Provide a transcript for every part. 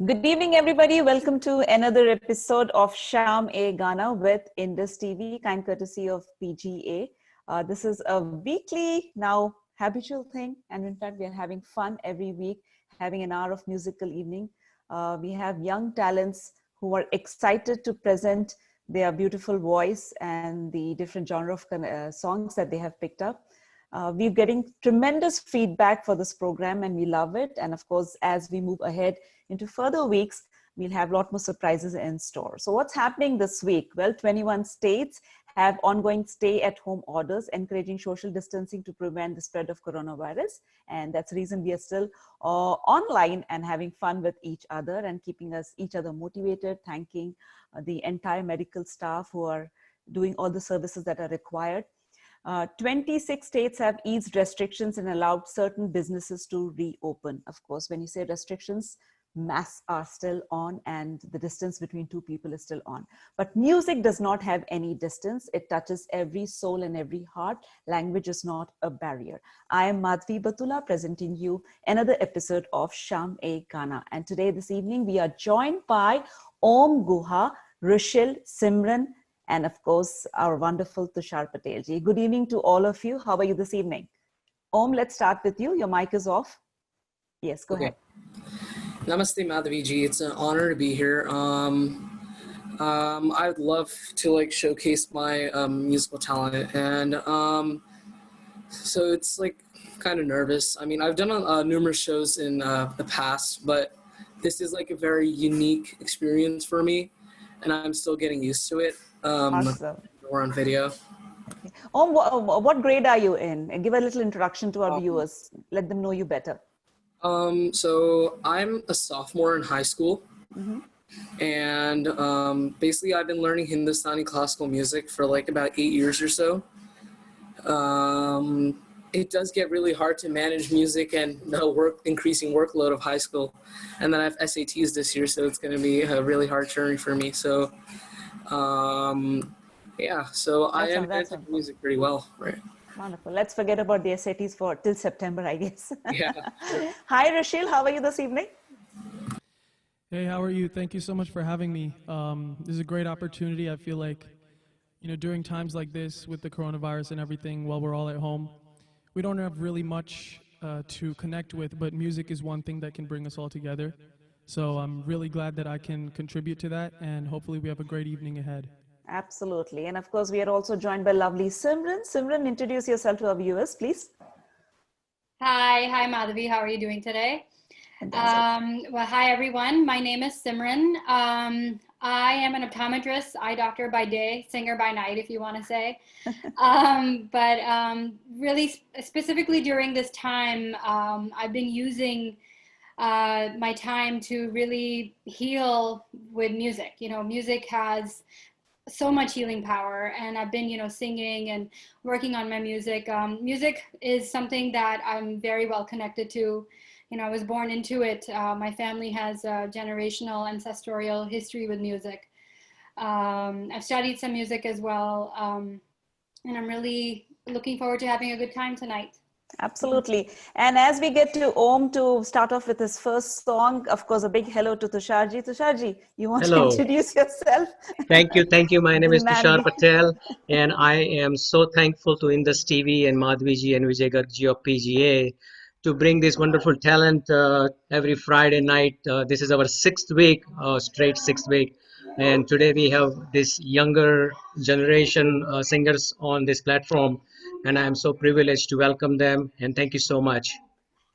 Good evening, everybody. Welcome to another episode of Sham A Gana with Indus TV, kind courtesy of PGA. This is a weekly, now habitual thing. And in fact, we are having fun every week, having an hour of musical evening. We have young talents who are excited to present their beautiful voice and the different genre of songs that they have picked up. We're getting tremendous feedback for this program and we love it. And of course, as we move ahead into further weeks, we'll have a lot more surprises in store. So what's happening this week? Well, 21 states have ongoing stay-at-home orders encouraging social distancing to prevent the spread of coronavirus. And that's the reason we are still online and having fun with each other and keeping each other motivated, thanking the entire medical staff who are doing all the services that are required. 26 states have eased restrictions and allowed certain businesses to reopen. Of course, when you say restrictions, masks are still on and the distance between two people is still on. But music does not have any distance. It touches every soul and every heart. Language is not a barrier. I am Madhvi Batula presenting you another episode of Sham A Gana. And today, this evening, we are joined by Om Guha, Rushil, Simran, and of course, our wonderful Tushar Patel ji. Good evening to all of you. How are you this evening? Om, let's start with you. Your mic is off. Yes, go ahead. Namaste, Madhavi ji. It's an honor to be here. I would love to showcase my musical talent, and so it's kind of nervous. I mean, I've done numerous shows in the past, but this is a very unique experience for me, and I'm still getting used to it. Awesome. We're on video. Okay. Om, what grade are you in? And give a little introduction to our viewers. Let them know you better. So I'm a sophomore in high school, and basically I've been learning Hindustani classical music for about 8 years or so. It does get really hard to manage music and the increasing workload of high school, and then I have SATs this year, so it's going to be a really hard journey for me. So, yeah, so I am into music pretty well, right? Wonderful. Let's forget about the SATs till September, I guess. Yeah. Sure. Hi, Rushil. How are you this evening? Hey, how are you? Thank you so much for having me. This is a great opportunity. I feel like, during times like this with the coronavirus and everything, while we're all at home, we don't have really much to connect with, but music is one thing that can bring us all together. So I'm really glad that I can contribute to that, and hopefully we have a great evening ahead. Absolutely. And of course, we are also joined by lovely Simran. Simran, introduce yourself to our viewers, please. Hi, Madhavi. How are you doing today? Well, hi, everyone. My name is Simran. I am an optometrist, eye doctor by day, singer by night, if you want to say. But really specifically during this time, I've been using my time to really heal with music. Music has so much healing power, and I've been, singing and working on my music. Music is something that I'm very well connected to. I was born into it. My family has a generational ancestral history with music. I've studied some music as well, and I'm really looking forward to having a good time tonight. Absolutely. And as we get to Om to start off with his first song, of course, a big hello to Tusharji. Tusharji, you want to introduce yourself? Thank you. My name is Tushar Patel, and I am so thankful to Indus TV and Madhviji and Vijay Gargji of PGA to bring this wonderful talent every Friday night. This is our straight sixth week. And today we have this younger generation singers on this platform. And I am so privileged to welcome them. And thank you so much.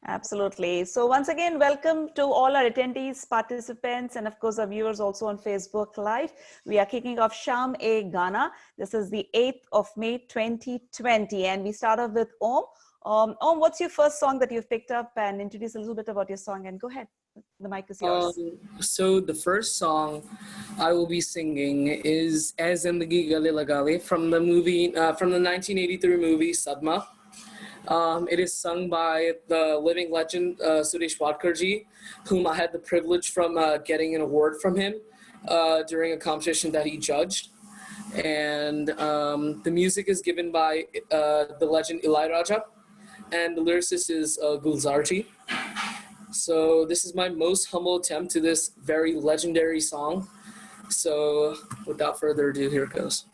Absolutely. So once again, welcome to all our attendees, participants, and of course our viewers also on Facebook Live. We are kicking off Sham A Gana. This is the 8th of May 2020. And we start off with Om. Om, what's your first song that you've picked up, and introduce a little bit about your song, and go ahead. The mic is yours. So the first song I will be singing is "Ae Zindagi Gale Laga Le" from the movie, from the 1983 movie Sadma. It is sung by the living legend Suresh Wadkarji, whom I had the privilege from getting an award from him during a competition that he judged. And the music is given by the legend Ilaiyaraaja, and the lyricist is Gulzarji. So this is my most humble attempt to this very legendary song. So without further ado, here it goes.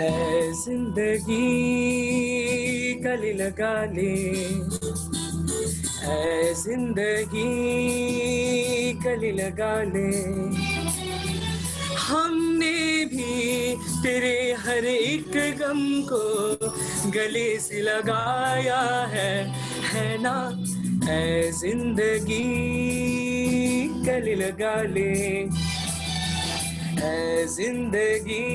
ऐ जिंदगी गले लगा ले, ऐ जिंदगी गले लगा ले, हमने भी तेरे हर एक गम को गले से लगाया है ना। ऐ जिंदगी गले लगा ले, ऐ जिंदगी।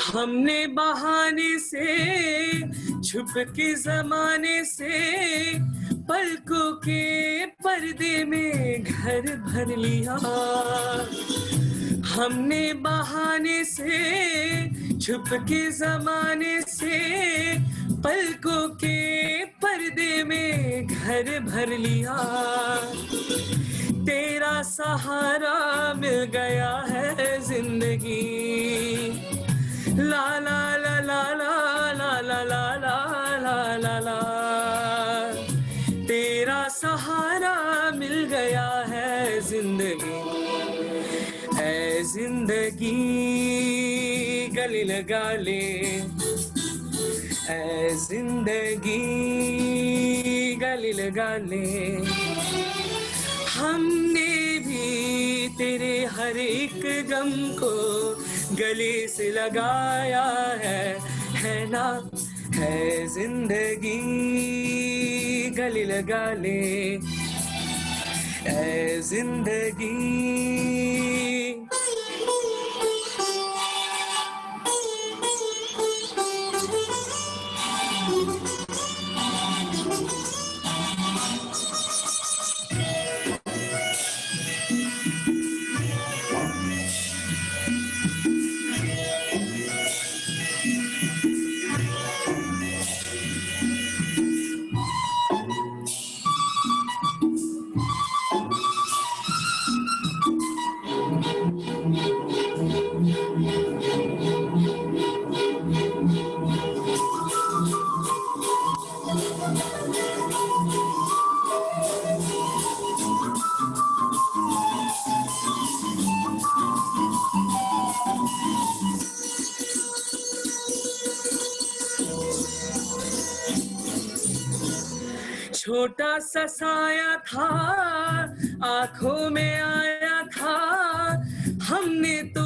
हमने बहाने से छुप के जमाने से पलकों के पर्दे में घर भर लिया। हमने बहाने से छुप के जमाने से पलकों के पर्दे में घर भर लिया। तेरा सहारा मिल गया है जिंदगी, ला ला ला ला ला ला ला ला ला ला ला ला। तेरा सहारा मिल गया है जिंदगी, ऐ जिंदगी गले लगा ले, ऐ जिंदगी गले लगा ले। हमने भी तेरे हर एक गम को गले से लगाया है ना। है जिंदगी गले लगा ले, ऐ जिंदगी। छोटा सा साया था आंखों में आया था, हमने तो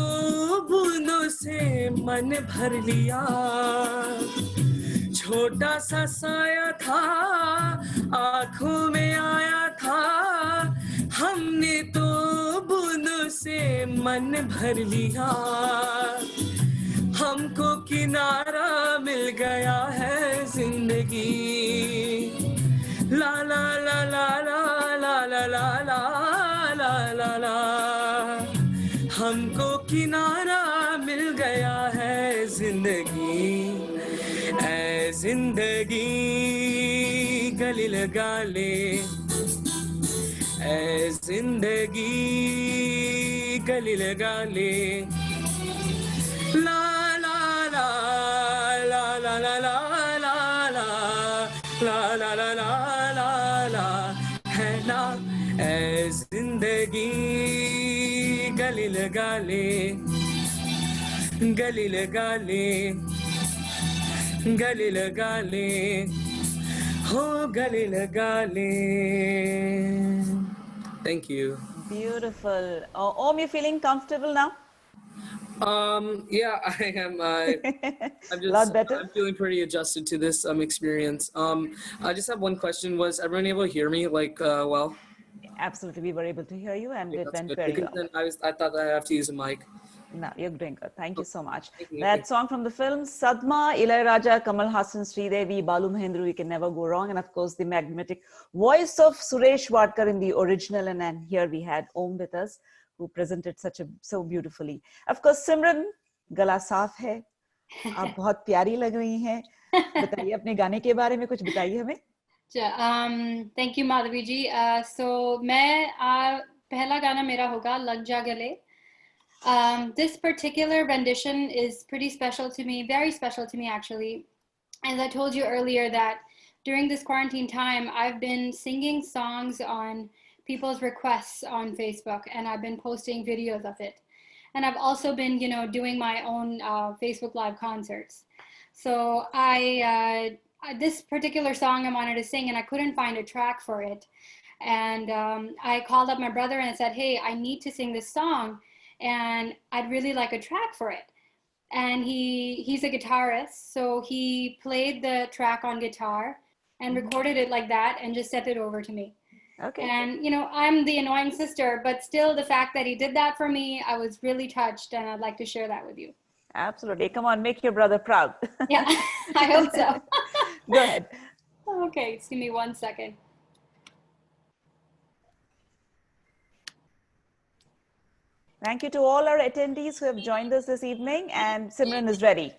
बूंदों से मन भर लिया। छोटा सा साया था आंखों में आया था, हमने तो बूंदों से मन भर लिया। हमको किनारा मिल गया है जिंदगी, ला ला ला ला ला ला ला ला ला ला ला ला। हमको किनारा मिल गया है जिंदगी, जिंदगी गले लगा ले, ऐ जिंदगी गले लगा ले, ला ला ला ला ला ला ला ला ला ला ला ला ला ला ला है ना, ऐ जिंदगी गले लगा ले, गले लगा ले, गले लगा ले, हो गले लगा ले. Thank you. Beautiful. Om, you feeling comfortable now? Yeah, I am. I'm just. Lot better? I'm feeling pretty adjusted to this experience. I just have one question. Was everyone able to hear me well? Absolutely, we were able to hear you, and it That's went good. very Because well. then I thought that I have to use a mic. No, you're doing good. Thank you so much. you. That song from the film Sadma, Ilayaraja, Kamal Hassan, Sridevi, Balu Mahendra, we can never go wrong. And of course, the magnetic voice of Suresh Wadkar in the original. And then here we had Om with us, who presented so beautifully. Of course, Simran, गला साफ है, आप बहुत प्यारी लग रही हैं. बताइए अपने गाने के बारे में कुछ बताइए हमें. Thank you, Madhavi ji. So मैं पहला गाना मेरा होगा लग जा गले. This particular rendition is pretty special to me, very special to me actually. As I told you earlier that during this quarantine time, I've been singing songs on people's requests on Facebook, and I've been posting videos of it. And I've also been, doing my own Facebook Live concerts. So this particular song I wanted to sing, and I couldn't find a track for it. And I called up my brother and I said, hey, I need to sing this song, and I'd really like a track for it. And he's a guitarist, so he played the track on guitar and recorded it like that and just sent it over to me. Okay. And, I'm the annoying sister, but still the fact that he did that for me, I was really touched, and I'd like to share that with you. Absolutely. Come on, make your brother proud. Yeah, I hope so. Go ahead. Okay, just give me 1 second. Thank you to all our attendees who have joined us this evening, and Simran is ready.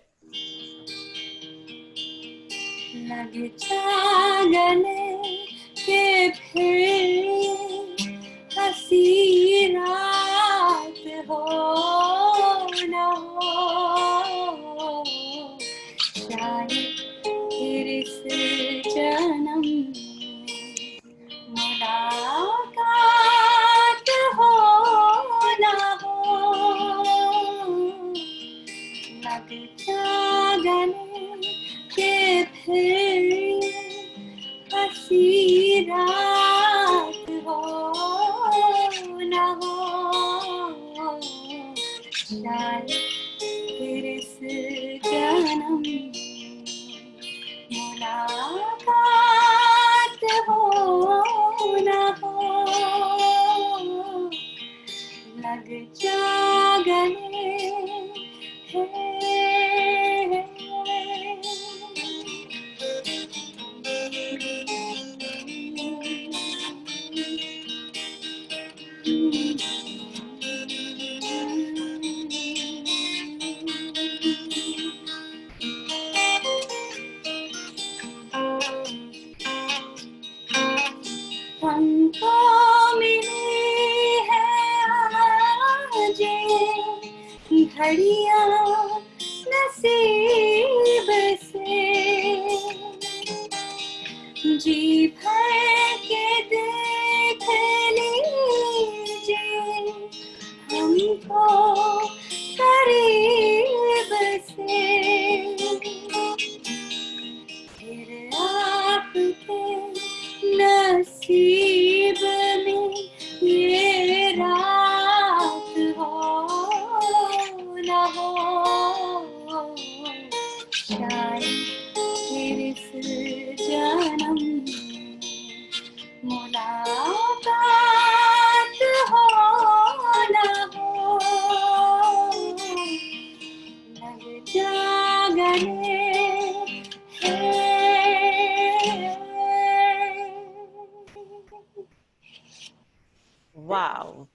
Wow.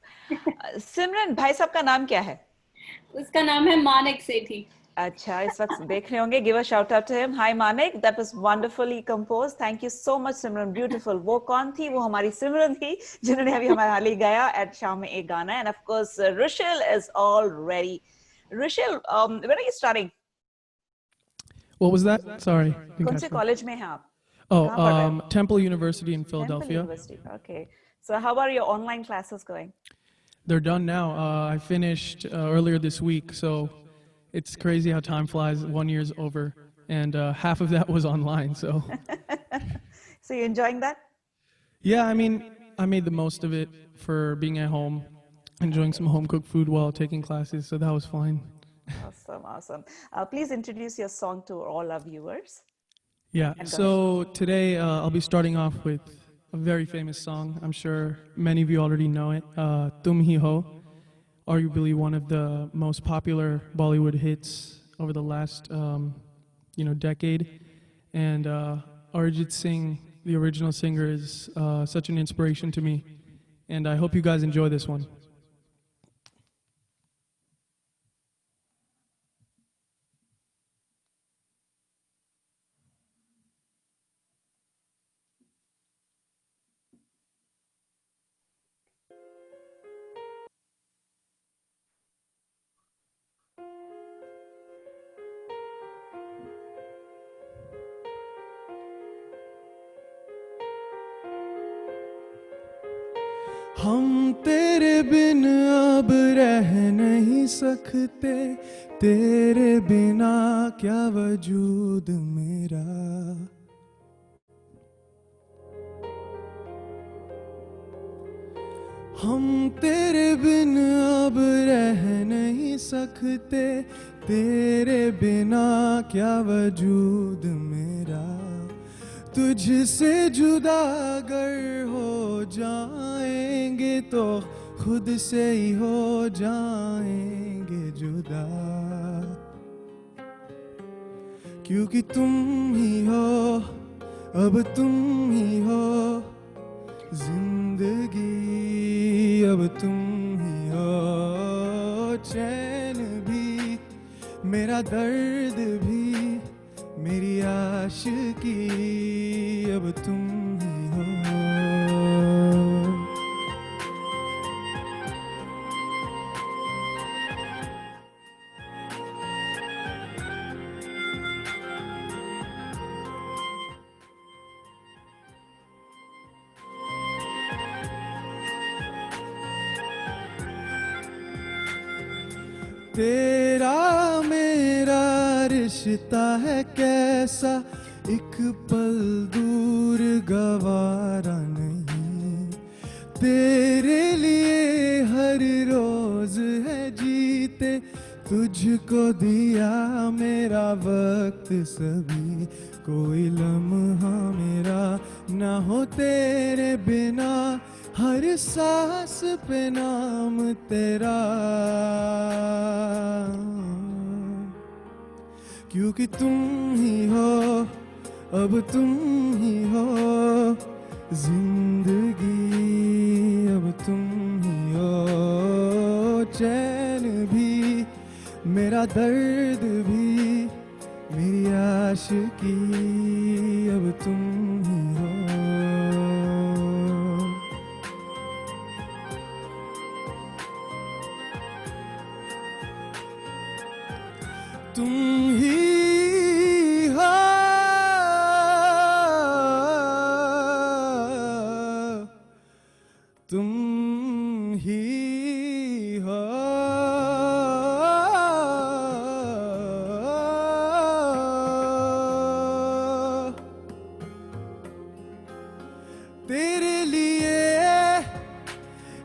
Simran, भाई साहब का नाम क्या है? उसका नाम है मानिक सेठी. अच्छा, इस वक्त देख रहे होंगे. Give a shout out to him. Hi Manik, that was wonderfully composed. Thank you so much Simran. Beautiful. वो कौन थी? वो हमारी सिमरन थी जिन्होंने अभी हमारे हाल ही गाया at शाम में एक गाना. And of course Rushil is all ready. Rushil, when are you studying? What was that? Sorry. कौन से कॉलेज में हैं आप? Oh, Temple University in Philadelphia. Temple University. Okay. So how are your online classes going? They're done now. I finished earlier this week, so it's crazy how time flies. 1 year's over, and half of that was online. So, So you enjoying that? yeah, I mean, I made the most of it for being at home, enjoying some home cooked food while taking classes. So that was fine. Awesome, awesome. Please introduce your song to all our viewers. Yeah. So today I'll be starting off with a very famous song. I'm sure many of you already know it. Tum Hi Ho, arguably one of the most popular Bollywood hits over the last, decade. And Arijit Singh, the original singer, is such an inspiration to me. And I hope you guys enjoy this one. हम तेरे बिन अब रह नहीं सकते, तेरे बिना क्या वजूद मेरा. हम तेरे बिन अब रह नहीं सकते, तेरे बिना क्या वजूद मेरा. तुझसे जुदा अगर हो जाएंगे तो खुद से ही हो जाएंगे जुदा. क्योंकि तुम ही हो, अब तुम ही हो जिंदगी, अब तुम ही हो. चैन भी, मेरा दर्द भी, मेरी आशिकी, अब तुम ही हो. तेरा मेरा रिश्ता है कैसा, एक पल दूर गवारा नहीं. तेरे लिए हर रोज है जीते, तुझको दिया मेरा वक्त सभी. कोई लम्हा मेरा ना हो तेरे बिना, हर सांस पे नाम तेरा. क्योंकि तुम ही हो, अब तुम ही हो जिंदगी, अब तुम ही हो. चैन भी, मेरा दर्द भी, मेरी आशिकी, अब तुम ही हो. तुम ही हो, तुम ही हो. तेरे लिए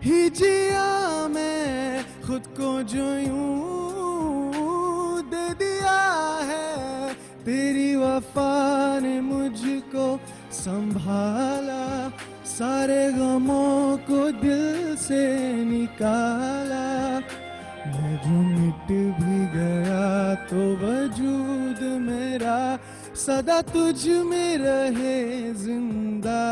ही जिया मैं खुद को जो यूं दे दिया है. तेरी वफा ने मुझको संभाला, सारे गमों को दिल से निकाला. मैं जो मिट भी गया तो वजूद मेरा सदा तुझ में रहे जिंदा.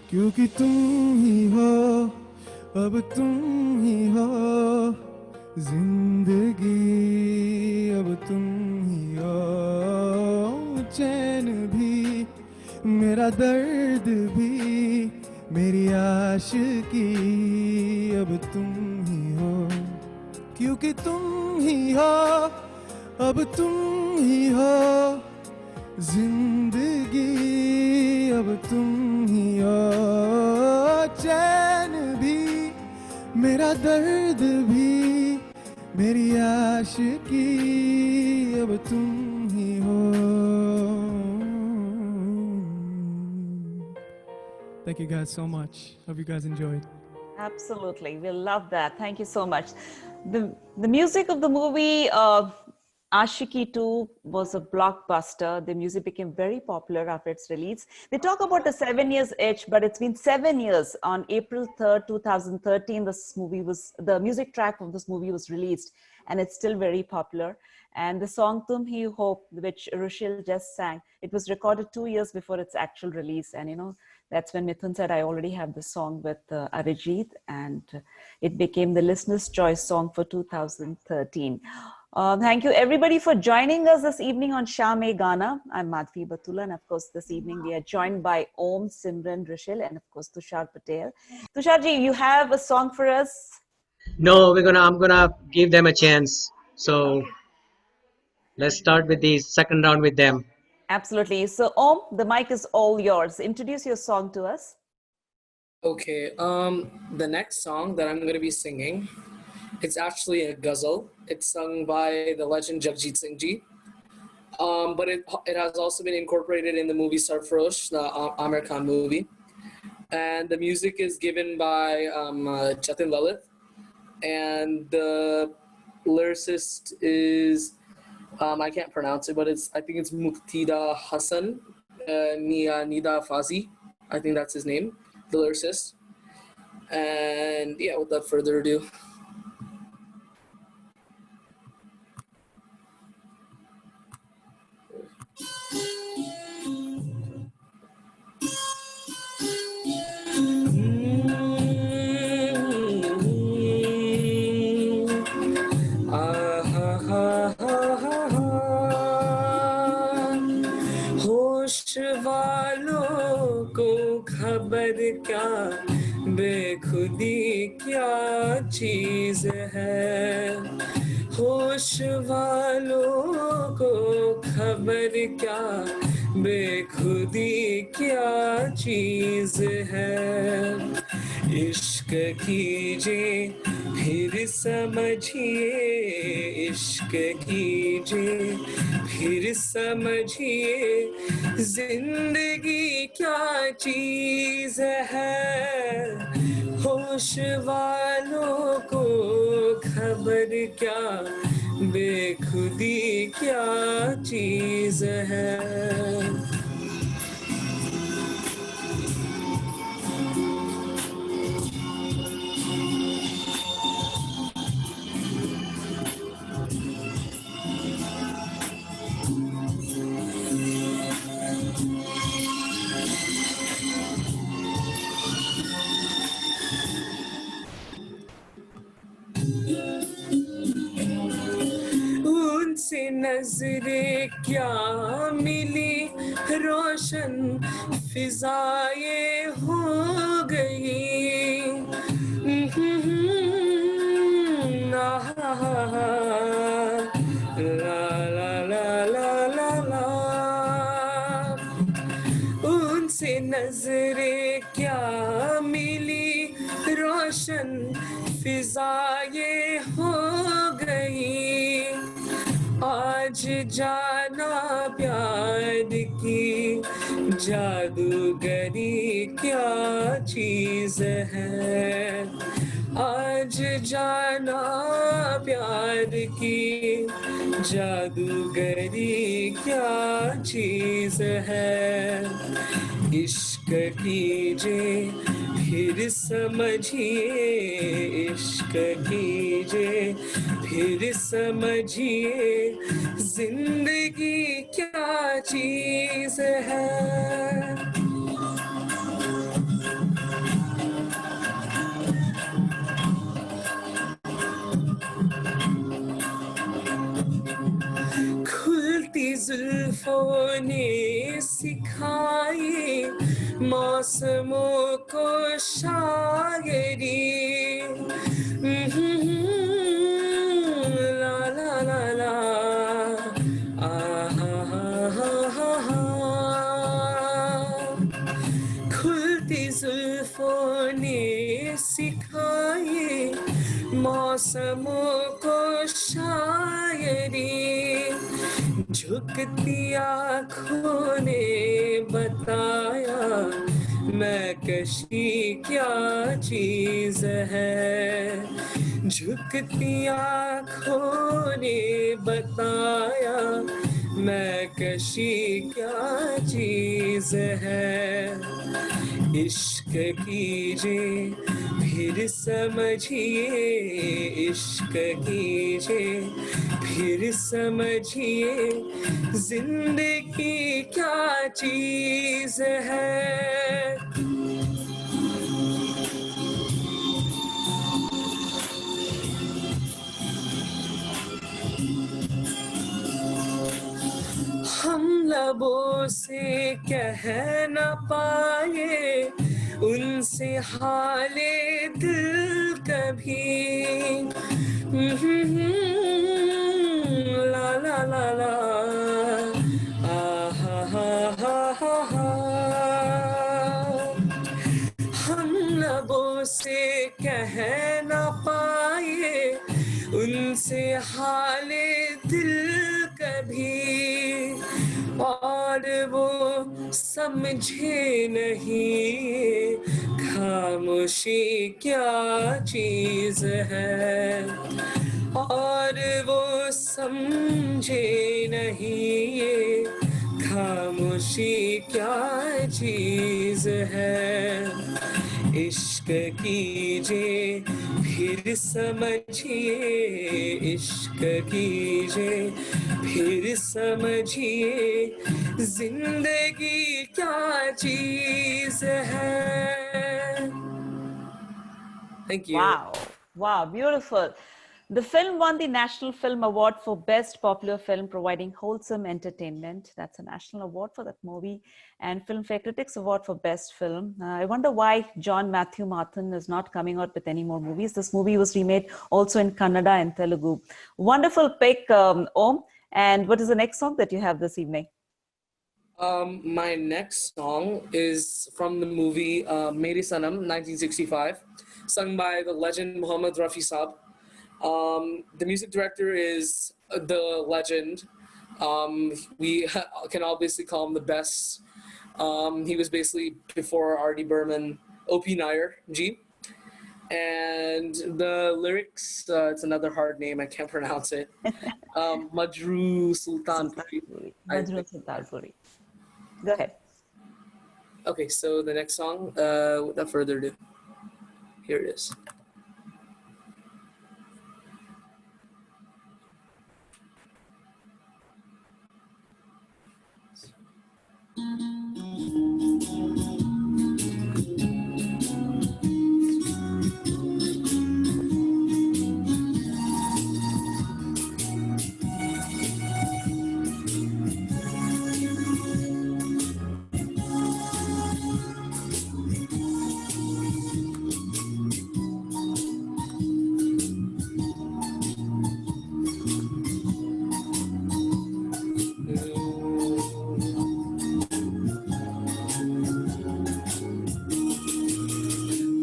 क्योंकि तुम ही हो, अब तुम ही हो जिंदगी अब तुम ही हो, चैन भी मेरा दर्द भी मेरी आशिकी अब तुम ही हो, क्योंकि तुम ही हो अब तुम ही हो, जिंदगी अब तुम ही हो, चैन भी मेरा दर्द भी मेरी आशिकी अब तुम ही हो. Thank you guys so much. Hope you guys enjoyed. Absolutely. We love that. Thank you so much. The music of the movie Ashiki 2 was a blockbuster. The music became very popular after its release. They talk about a 7 years itch, but it's been 7 years. On April 3rd, 2013, the music track of this movie was released, and it's still very popular. And the song Tum Hi Ho, which Rushil just sang, it was recorded 2 years before its actual release. And that's when Mithun said, I already have the song with Arijit, and it became the listener's choice song for 2013. Thank you everybody for joining us this evening on Sham E Gana. I'm Madhvi Batula, and of course this evening we are joined by Om, Simran, Rishil, and of course Tushar Patel. Tusharji, you have a song for us? No, I'm gonna give them a chance. So let's start with the second round with them. Absolutely. So Om, the mic is all yours. Introduce your song to us. Okay, the next song that I'm going to be singing, it's actually a ghazal. It's sung by the legend Jagjit Singh Ji. But it has also been incorporated in the movie Sarfarosh, the Amir Khan movie. And the music is given by Jatin Lalit. And the lyricist is, I can't pronounce it, but I think it's Muqtida Hassan Nida Fazi. I think that's his name, the lyricist. And yeah, without further ado. होश वालों को खबर क्या बेखुदी क्या चीज है, होश वालों को खबर क्या बेखुदी क्या चीज है, इश्क कीजिए फिर समझिए, इश्क कीजिए फिर समझिए, जिंदगी क्या चीज है, होश वालों को खबर क्या बेखुदी क्या चीज है. उनसे नजरें क्या मिली, रोशन फिजाएं हो गई, ला ला ला ला ला ला, उनसे नजरें क्या मिली, रोशन फिजाएं हो गई, आज जाना प्यार की जादूगरी क्या चीज है, आज जाना प्यार की जादूगरी क्या चीज है, इश्क कीजिए फिर समझिए, इश्क कीजिए फिर समझिए, जिंदगी क्या चीज है. जुल्फों ने सिखाई मौसमों को शायरी ला ला ला ला खुलती जुल्फों ने सिखाई मौसमों को शायरी झुकती आँखों ने बताया मैं कशी क्या चीज है झुकती आँखों ने बताया मैं कशी क्या चीज है इश्क कीजिए फिर समझिए इश्क कीजिए फिर समझिए जिंदगी क्या चीज है हम लबों से कह न पाए उनसे हाले दिल कभी ला ला ला ला हा हा हम लबों से कह न पाए उनसे हाले दिल कभी और वो समझे नहीं खामोशी क्या चीज है और वो समझे नहीं खामोशी क्या चीज है इश्क कीजिए फिर समझिए इश्क कीजिए फिर समझिए जिंदगी क्या चीज है Thank you. Wow, beautiful. The film won the National Film Award for Best Popular Film, providing wholesome entertainment. That's a national award for that movie. And Filmfare Critics Award for Best Film. I wonder why John Matthew Martin is not coming out with any more movies. This movie was remade also in Kannada and Telugu. Wonderful pick, Om. And what is the next song that you have this evening? My next song is from the movie Mere Sanam, 1965, sung by the legend Muhammad Rafi Saab. The music director is the legend. We can obviously call him the best. He was basically before R.D. Burman, O.P. Nair G. And the lyrics, it's another hard name, I can't pronounce it. Majroo Sultanpuri. Majroo Sultanpuri. Go ahead. Okay, so the next song, without further ado, here it is.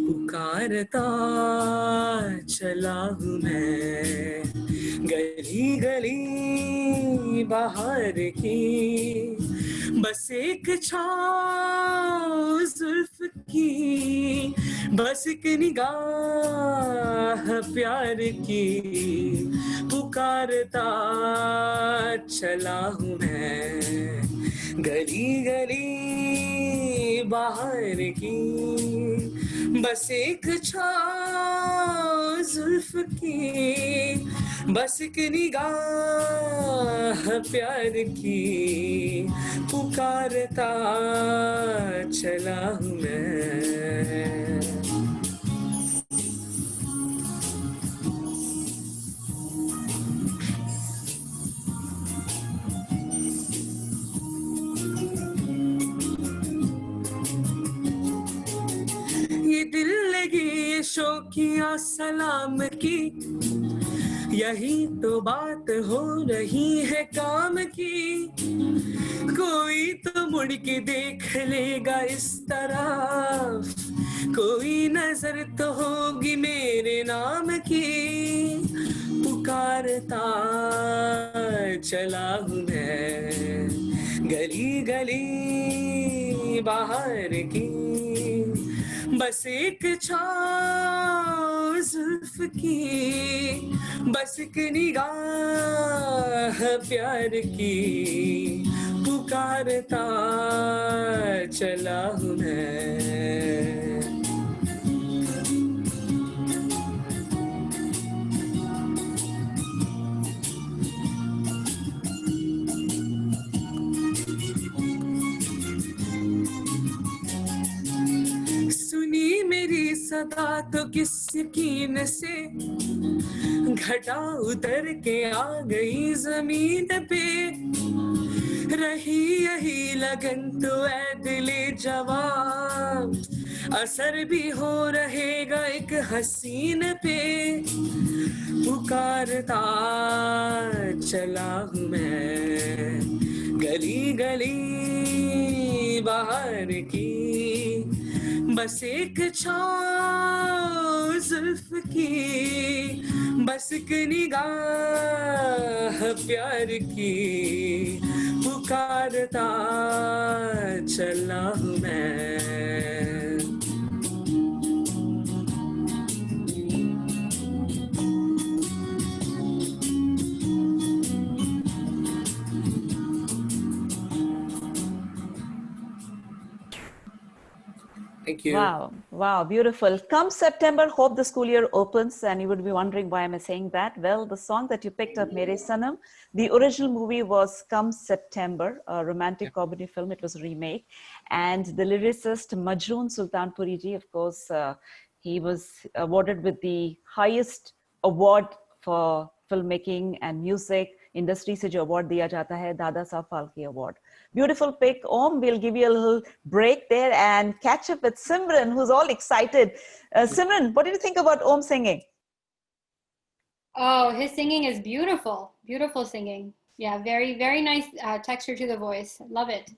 पुकारता चला हूँ मैं गली गली बाहर की बस एक छाँव जुल्फ की बस एक निगाह प्यार की पुकारता चला हूँ मैं गली गली बाहर की बस एक छाँव जुल्फ की बस एक निगाह प्यार की पुकारता चला हूँ मैं किया सलाम की, यही तो बात हो रही है काम की। कोई तो मुड़ के देख लेगा इस तरफ, कोई नजर तो होगी मेरे नाम की। पुकारता चला हूँ मैं गली गली बाहर की, बस एक छाँव जुल्फ की, बस एक निगाह प्यार की। पुकारता चला हूँ मैं। सुनी मेरी सदा तो किसकी न से, घटा उतर के आ गई जमीन पे। रही यही लगन तो ऐ दिले जवान, असर भी हो रहेगा एक हसीन पे। पुकारता चला हूँ मैं गली गली बाहर की, बस एक छाँव जुल्फ की, बस एक निगाह प्यार की। पुकारता चला हूँ मैं। Thank you. Wow, wow, beautiful. Come September, hope the school year opens, and you would be wondering why am I saying that? Well, the song that you picked up, Mere Sanam, the original movie was Come September, a romantic comedy film. It was a remake, and the lyricist Majroon Sultanpuri ji, of course, he was awarded with the highest award for filmmaking and music. Industry se jo award diya jata hai, Dada Saab Phalke Award. Beautiful pick, Om. We'll give you a little break there and catch up with Simran, who's all excited. Simran, what did you think about Om singing? Oh, his singing is beautiful. Beautiful singing. Yeah, very, very nice texture to the voice. Love it.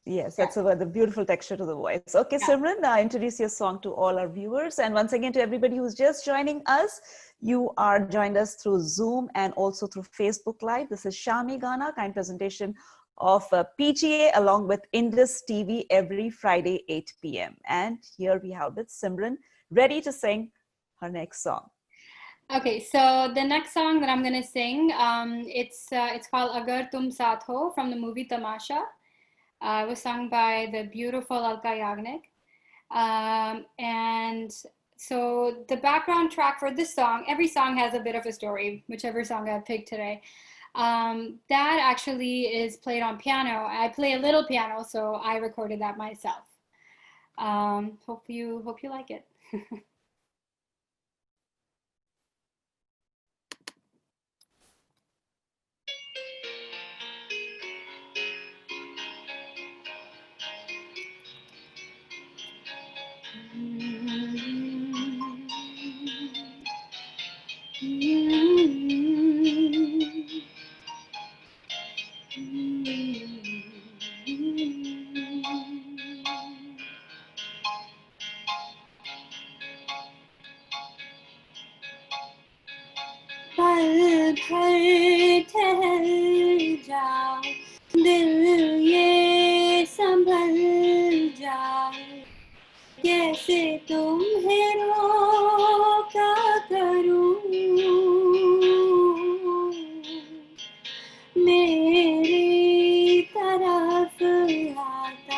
Yes, that's the beautiful texture to the voice. Okay, yeah. Simran, introduce your song to all our viewers. And once again, to everybody who's just joining us, you are joined us through Zoom and also through Facebook Live. This is Shaam Ye Gana, kind presentation of PGA along with Indus TV every Friday, 8 p.m. And here we have with Simran, ready to sing her next song. Okay, so the next song that I'm going to sing, it's called Agar Tum Saath Ho from the movie Tamasha. It was sung by the beautiful Alka Yagnik. And so the background track for this song, every song has a bit of a story, whichever song I picked today. That actually is played on piano. I play a little piano, so I recorded that myself. Hope you like it. पल भर ठहर जाओ, दिल ये संभल जाए, कैसे तुम्हें रोका करूं, मेरी तरफ आता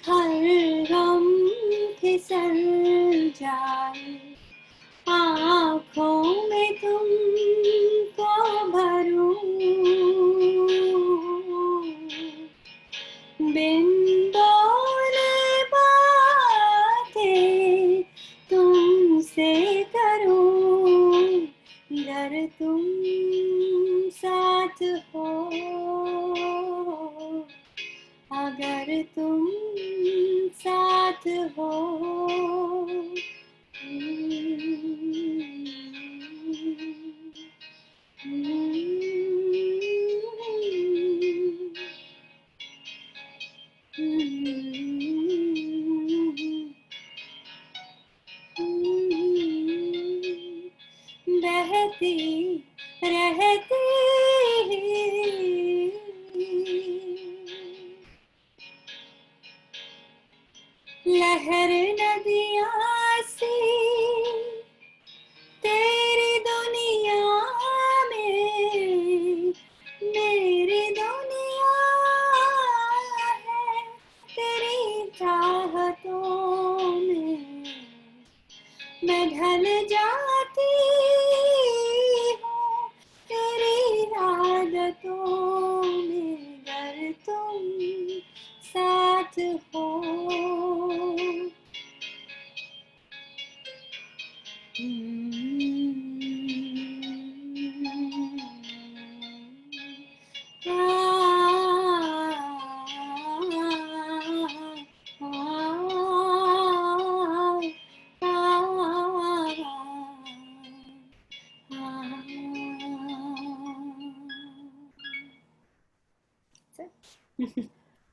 हर गम फिसल जाए, आँखों में तुमको भरूं, बिन बोले बातें तुमसे करूं, अगर तुम साथ हो, अगर तुम साथ हो. बहती रहती लहर नदियाँ सी तेरी दुनिया में मेरी दुनिया है तेरी चाहतों में मैं ढल जाती हूँ तेरी आदतों में अगर तुम साथ हो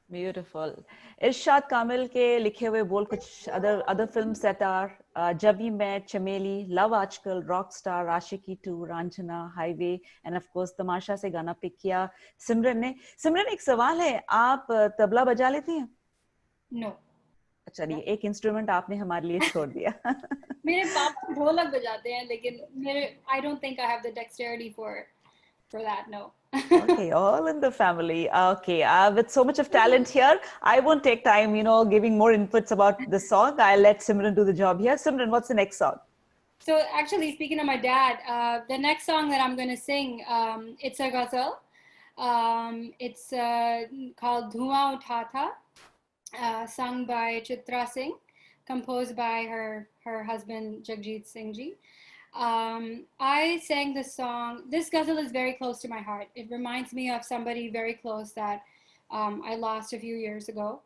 Beautiful. इरशाद कामिल के लिखे हुए बोल कुछ other films that are Jab We Met, Chameli, Love Aaj Kal, Rockstar, Aashiqui 2, Raanjhanaa, Highway and of course Tamasha से गाना पिक किया सिमरन ने। सिमरन, एक सवाल है, आप तबला बजा लेती हैं? नो। चलिए, एक इंस्ट्रूमेंट आपने हमारे लिए छोड़ दिया। मेरे पापा ढोलक बजाते हैं, लेकिन मेरे I don't think I have the dexterity for that. No. Okay, all in the family. Okay, with so much of talent here, I won't take time, giving more inputs about the song. I'll let Simran do the job here. Simran, what's the next song? So actually, speaking of my dad, the next song that I'm going to sing, it's a ghazal. It's called Dhua Utha Tha, sung by Chitra Singh, composed by her husband Jagjit Singh Ji. I sang this song. This ghazal is very close to my heart. It reminds me of somebody very close that I lost a few years ago.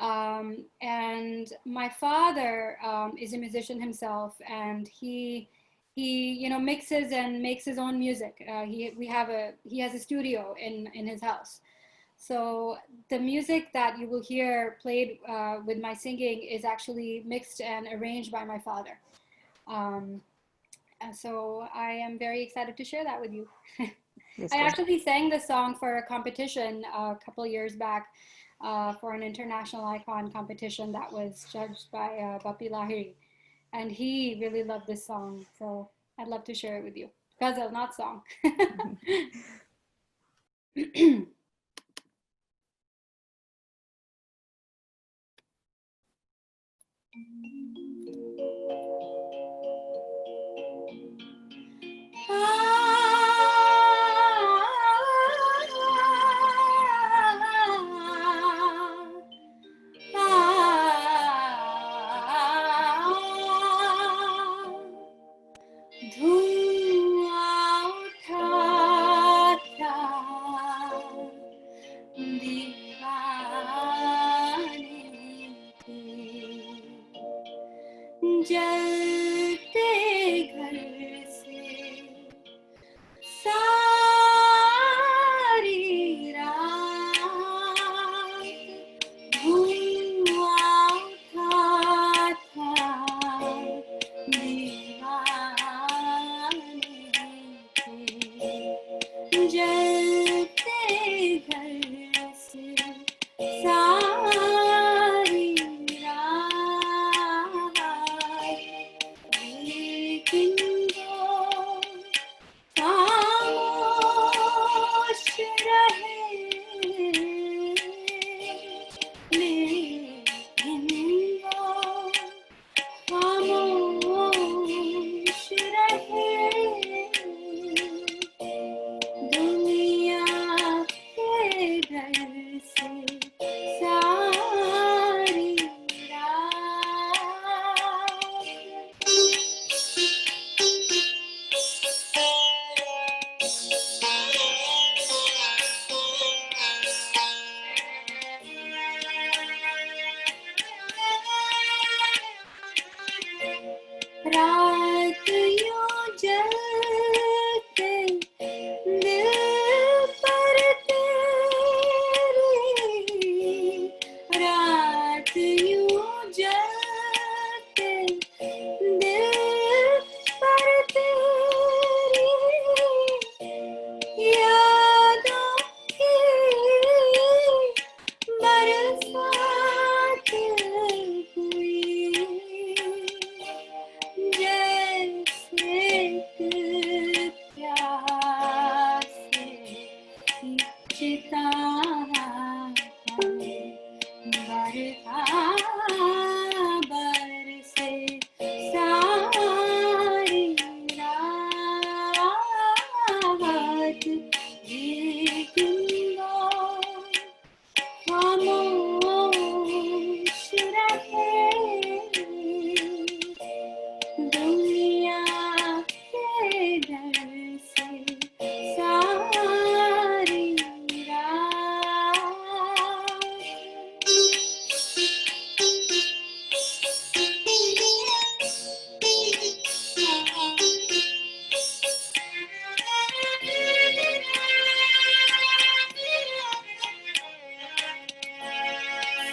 And my father is a musician himself, and he mixes and makes his own music. He has a studio in his house. So the music that you will hear played with my singing is actually mixed and arranged by my father. And so I am very excited to share that with you. I actually sang this song for a competition a couple years back for an international icon competition that was judged by Bapi Lahiri. And he really loved this song. So I'd love to share it with you. Ghazal, not song. जलते घर से जीतूंगा खामोश रहे दुनिया के डर से सारी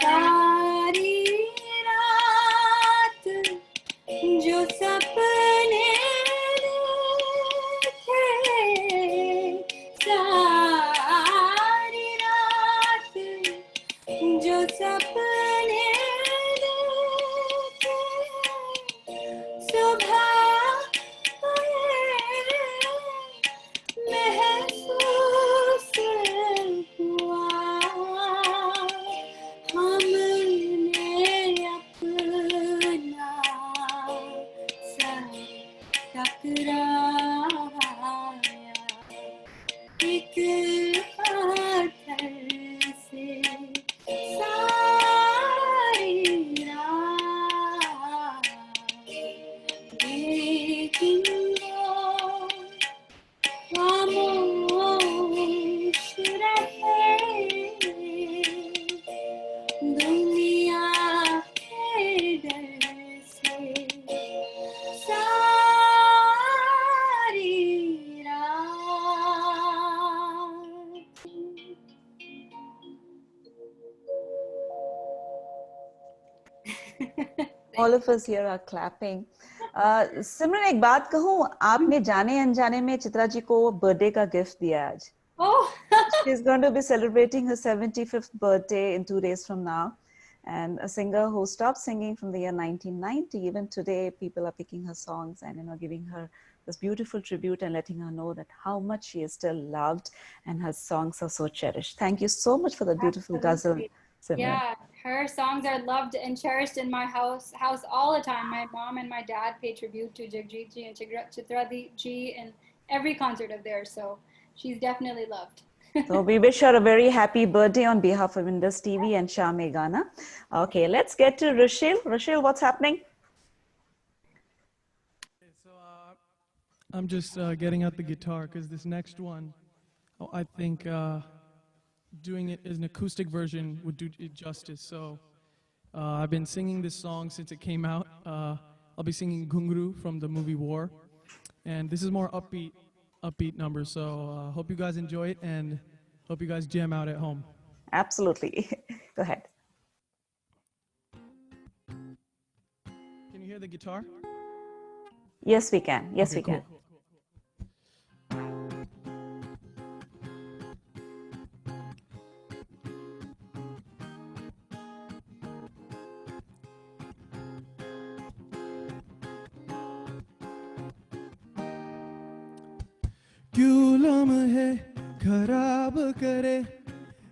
सारी रात जो सपने देखे सारी रात जो सपने देखे सुबह महसूस हुआ हमने अपना सर टकराया एक पत्थर से सारी रात देखूंगा खामोश रहे दुनिया के डर से सारी रात All of us here are clapping. सिमरन एक बात कहूँ, आपने जाने अनजाने में चित्रा जी को बर्थडे का गिफ्ट दिया आज. Oh, She's going to be celebrating her 75th birthday in 2 days from now. And a singer who stopped singing from the year 1990, even today, people are picking her songs and, you know, giving her this beautiful tribute and letting her know that how much she is still loved and her songs are so cherished. Thank you so much for the beautiful ghazal, absolutely. Simran. Yeah, her songs are loved and cherished in my house all the time. My mom and my dad pay tribute to Jagjit ji and Chitra ji in every concert of theirs. So she's definitely loved. So we wish her a very happy birthday on behalf of Indus TV and Sham E Gana. Okay, let's get to Rushil. Rushil, what's happening? So I'm just getting out the guitar because this next one, I think doing it as an acoustic version would do it justice. So I've been singing this song since it came out. I'll be singing Ghungru from the movie War. And this is more upbeat number. So hope you guys enjoy it and hope you guys jam out at home. Absolutely. Go ahead. Can you hear the guitar? Yes, we can. Yes, Okay, we can. cool. क्यों लम्हे खराब करे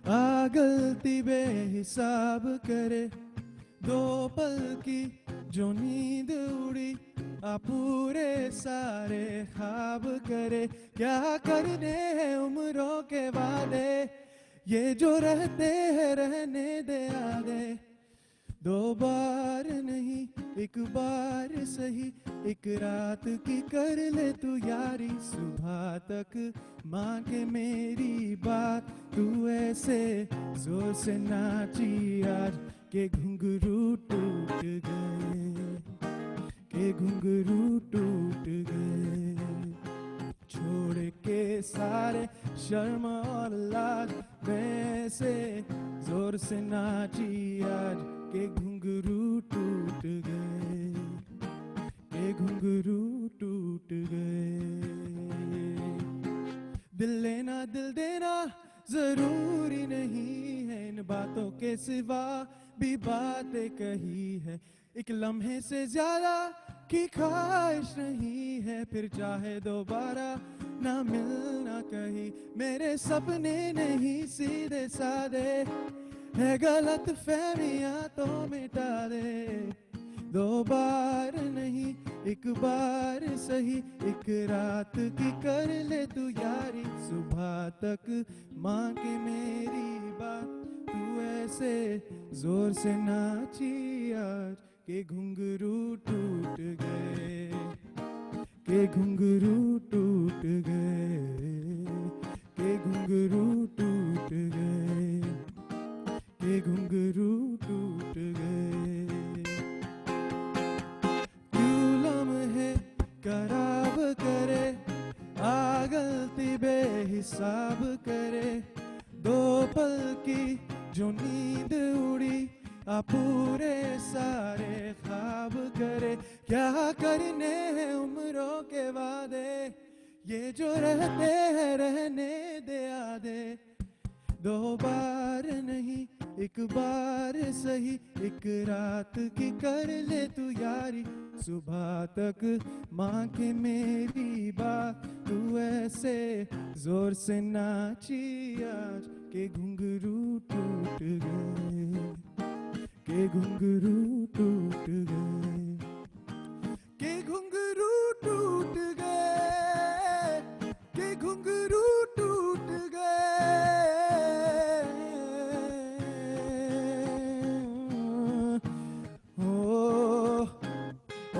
आ गलती बेहिसाब करे दो पल की जो नींद उड़ी आ पूरे सारे ख्वाब करे क्या करने हैं उम्रों के वादे ये जो रहते हैं रहने दे आगे दो बार नहीं एक बार सही एक रात की कर ले तू यारी सुबह तक मान के मेरी बात तू ऐसे जोर से नाची आज के घुंघरू टूट गए के घुंघरू टूट गए छोड़ के सारे शर्म और लाज वैसे जोर से नाची आज के घुंघरू टूट गए के घुंघरू टूट गए दिल लेना दिल देना जरूरी नहीं है इन बातों के सिवा भी बातें कही है एक लम्हे से ज्यादा की ख्वाहिश नहीं है फिर चाहे दोबारा ना मिलना कहीं मेरे सपने नहीं सीधे सादे है गलत फहमियां तो मिटा दे दो बार नहीं एक बार सही एक रात की कर ले तू यारी, सुबह तक मांगे मेरी बात तू ऐसे जोर से नाची आज के घुंघरू टूट गए, के घुंघरू टूट गए, के घुंघरू टूट गए, के घुंघरू टूट गए। क्यों लम्हे खराब करे, आ गलती बेहिसाब करे, दो पल की जो नींद उड़ी आ पूरे सारे ख्वाब करे। क्या करने हैं उम्रों के वादे, ये जो रहते हैं रहने दे आधे। दो बार नहीं एक बार सही एक रात की कर ले तू यारी, सुबह तक माँ के मेरी बात तू ऐसे जोर से नाची आज के घुंघरू टूट गए, के घुंघरू टूट गए, के घुंघरू टूट गए, के घुंघरू टूट गए। ओ ओ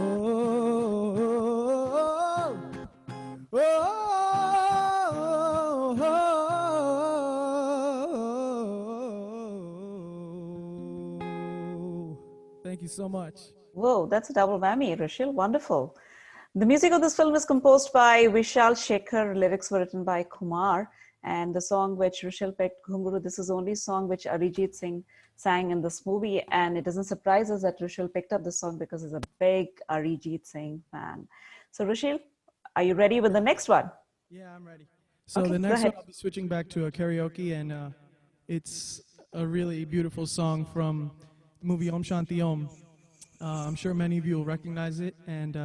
Thank you so much. Whoa, that's a double whammy, Rishil. Wonderful. The music of this film is composed by Vishal Shekhar. Lyrics were written by Kumar. And the song which Rishil picked, Ghunguru, this is the only song which Arijit Singh sang in this movie. And it doesn't surprise us that Rishil picked up this song because he's a big Arijit Singh fan. So Rishil, are you ready with the next one? Yeah, I'm ready. So Okay, the go next ahead. one, I'll be switching back to a karaoke, and it's a really beautiful song from the movie Om Shanti Om. I'm sure many of you will recognize it, and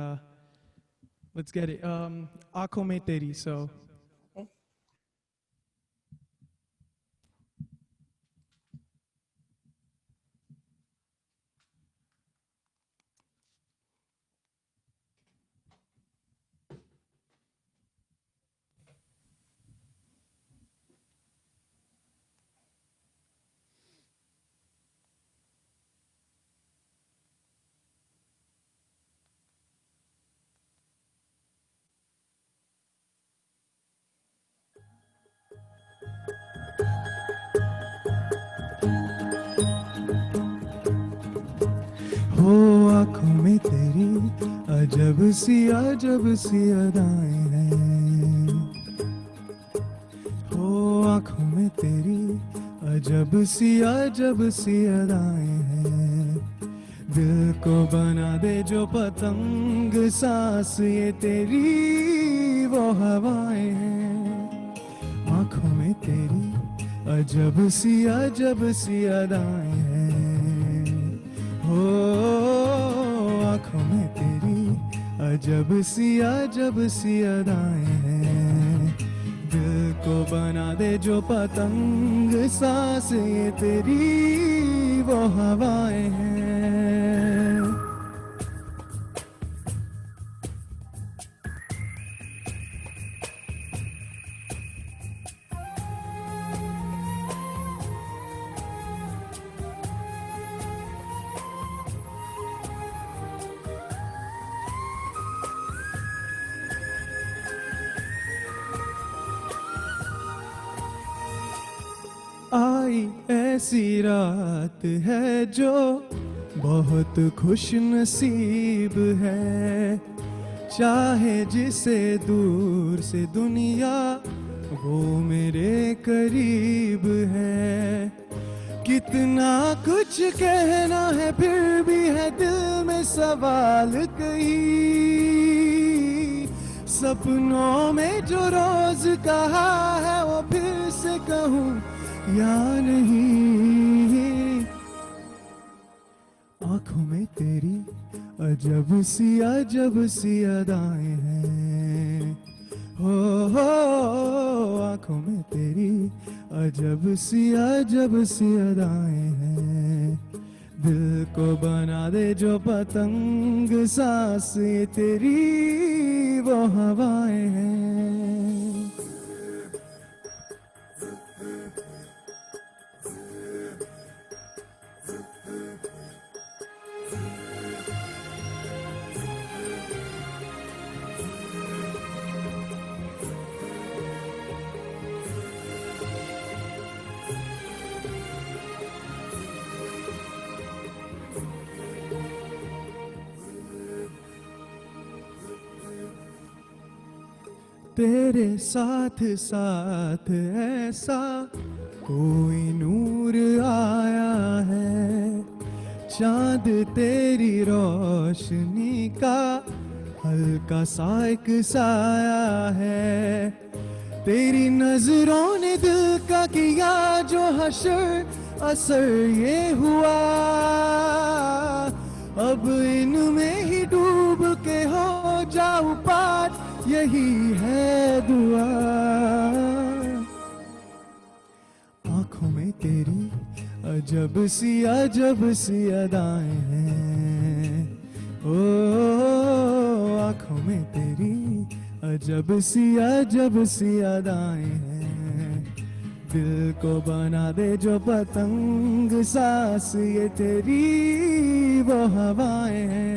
let's get it. Aankhon Mein Teri. So. Okay. हो आँखों में तेरी अजब सी अदाएं हैं, हो आँखों में तेरी अजब सी अदाएं हैं। दिल को बना दे जो पतंग सांस ये तेरी वो हवाएं हैं। आँखों में तेरी अजब सी अदाएं हैं, हो आँखों में तेरी अजब सी अदाएं हैं। दिल को बना दे जो पतंग सांस ये तेरी वो हवाएं हैं। आई ऐसी रात है जो बहुत खुश नसीब है, चाहे जिसे दूर से दुनिया वो मेरे करीब है। कितना कुछ कहना है फिर भी है दिल में सवाल कई, सपनों में जो रोज कहा है वो फिर से कहूँ या नहीं। आँखों में तेरी अजब सी अदाएं हैं, हो आँखों में तेरी अजब सी अदाएं हैं। दिल को बना दे जो पतंग, सांस ये तेरी वो हवाएं हैं। तेरे साथ साथ ऐसा कोई नूर आया है, चांद तेरी रोशनी का हल्का सा एक साया है। तेरी नजरों ने दिल का किया जो हशर, असर ये हुआ अब इनमें ही डूब के हो जाऊं पार, यही है दुआ। आंखों में तेरी अजब सी अदाएं हैं, ओ आंखों में तेरी अजब सी अदाएं हैं। दिल को बना दे जो पतंग, सांस ये तेरी वो हवाएं हैं।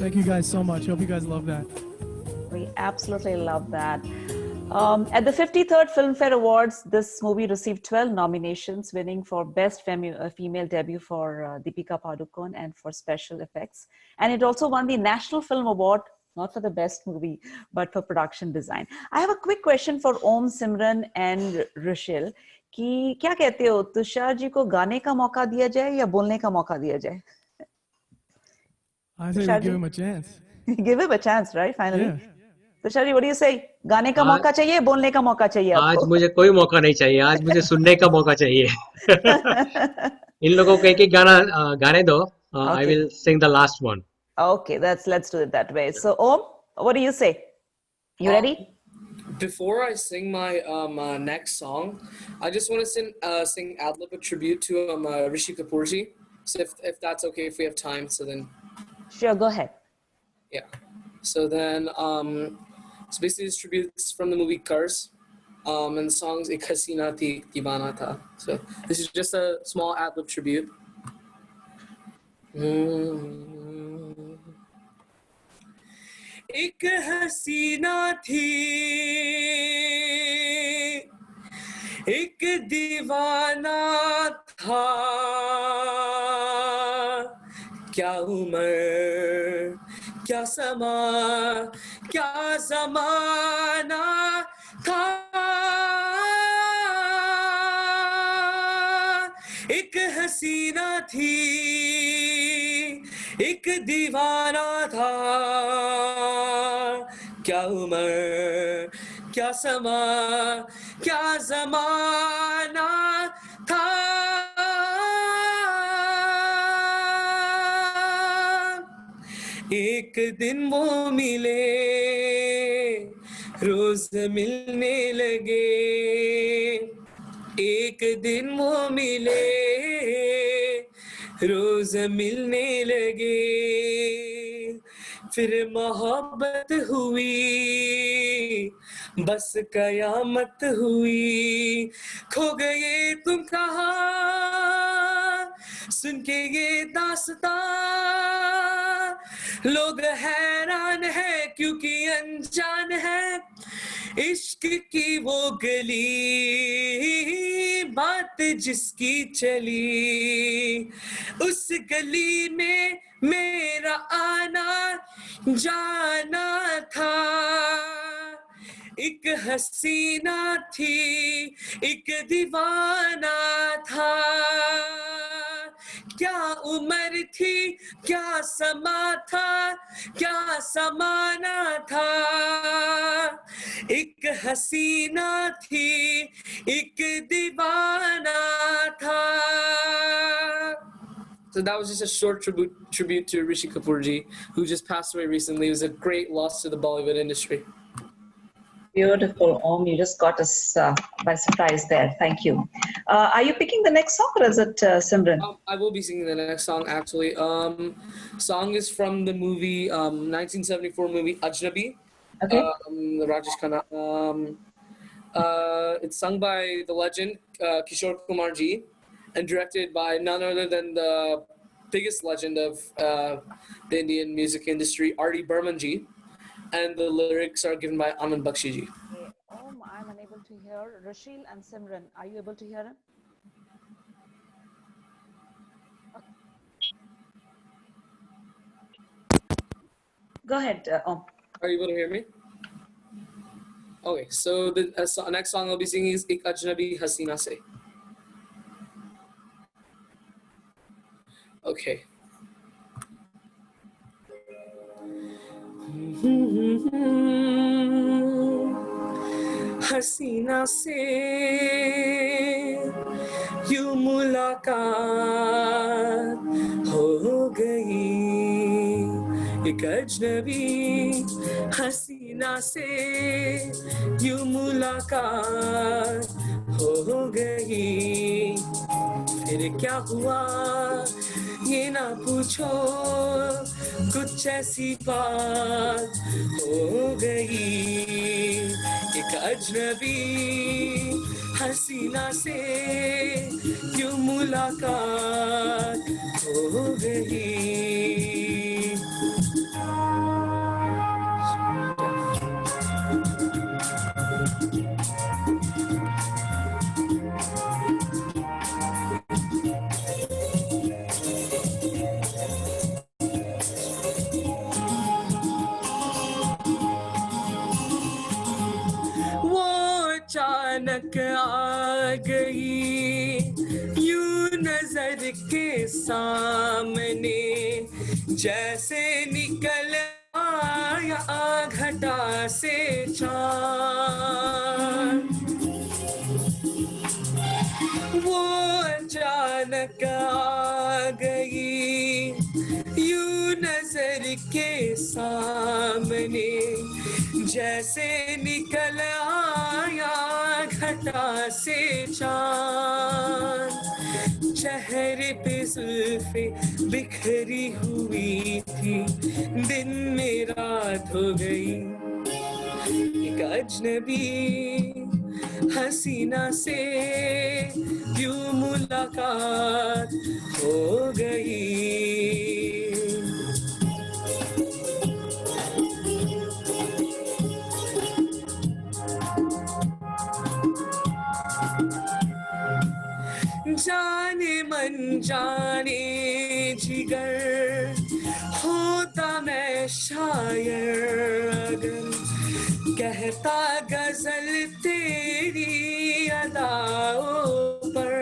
Thank you guys so much. Hope you guys love that. We absolutely love that. At the 53rd Filmfare Awards, this movie received 12 nominations, winning for Best Female Debut for Deepika Padukone and for Special Effects. And it also won the National Film Award, not for the best movie, but for production design. I have a quick question for Om, Simran and Rushil. कि क्या कहते हो, तुषार जी को गाने का मौका दिया जाए या बोलने का मौका दिया जाए? I say we give him a chance. Give him a chance, right? Finally. Yeah. Tushar ji, what do you say? गाने का मौका चाहिए, बोलने का मौका चाहिए आज आपको? मुझे कोई मौका नहीं चाहिए, आज मुझे सुनने का मौका चाहिए। इन लोगों को एक एक गाना गाने दो। I will sing the last one. Okay, let's do it that way. So Om, what do you say? You ready? Before I sing my next song, I just want to sing ad-lib a tribute to Rishi Kapoorji. So if that's okay, if we have time, so then. Sure, go ahead. Yeah. So then, so basically this tributes from the movie Curse, and the song's Ek Hasina Thi Deewana Tha. So this is just a small ad-lib tribute. एक हसीना थी, एक दीवाना था, क्या उम्र क्या समा क्या ज़माना था। एक हसीना थी, एक दीवाना था, क्या उम्र क्या समा क्या ज़माना था। एक दिन वो मिले, रोज मिलने लगे, एक दिन वो मिले, रोज मिलने लगे, फिर मोहब्बत हुई, बस कयामत हुई, खो गए तुम कहाँ, सुन के ये दास्तां, लोग हैरान है क्योंकि अनजान है, इश्क की वो गली, बात जिसकी चली, उस गली में मेरा आना जाना था। एक हसीना थी, एक दीवाना था, क्या उम्र थी क्या समा था, क्या समाना था। एक हसीना थी, एक दीवाना था। So that was just a short tribute to Rishi Kapoorji, who just passed away recently. It was a great loss to the Bollywood industry. Beautiful, Om. You just got us by surprise there. Thank you. Are you picking the next song or is it Simran? I will be singing the next song actually. Song is from the movie 1974 movie Ajnabi. Okay. The Rajesh Khanna. It's sung by the legend Kishore Kumar ji, and directed by none other than the biggest legend of the Indian music industry, R.D. Burman ji, and the lyrics are given by Aman Bakshi ji. Okay. Om, I'm unable to hear. Rashil and Simran, are you able to hear him? Go ahead, Om. Are you able to hear me? Okay, so the next song I'll be singing is Ik Ajnabi Hasina Se. Okay. हसीना से यूं मुलाकात हो गई एक अजनबी हसीना से यूं मुलाकात हो गई फिर क्या हुआ ये ना पूछो कुछ ऐसी बात हो गई एक अजनबी हसीना से यूं मुलाकात हो गई अचानक आ गई यूं नजर के सामने जैसे निकल आया घटा से चाँद वो अचानक आ गई यूं नजर के सामने जैसे निकल आया घटा से चाँद चेहरे पे जुल्फे बिखरी हुई थी दिन में रात हो गई एक अजनबी हसीना से यूं मुलाकात हो गई जाने मन जाने जिगर होता मैं शायर अगर कहता गजल तेरी अदाओं पर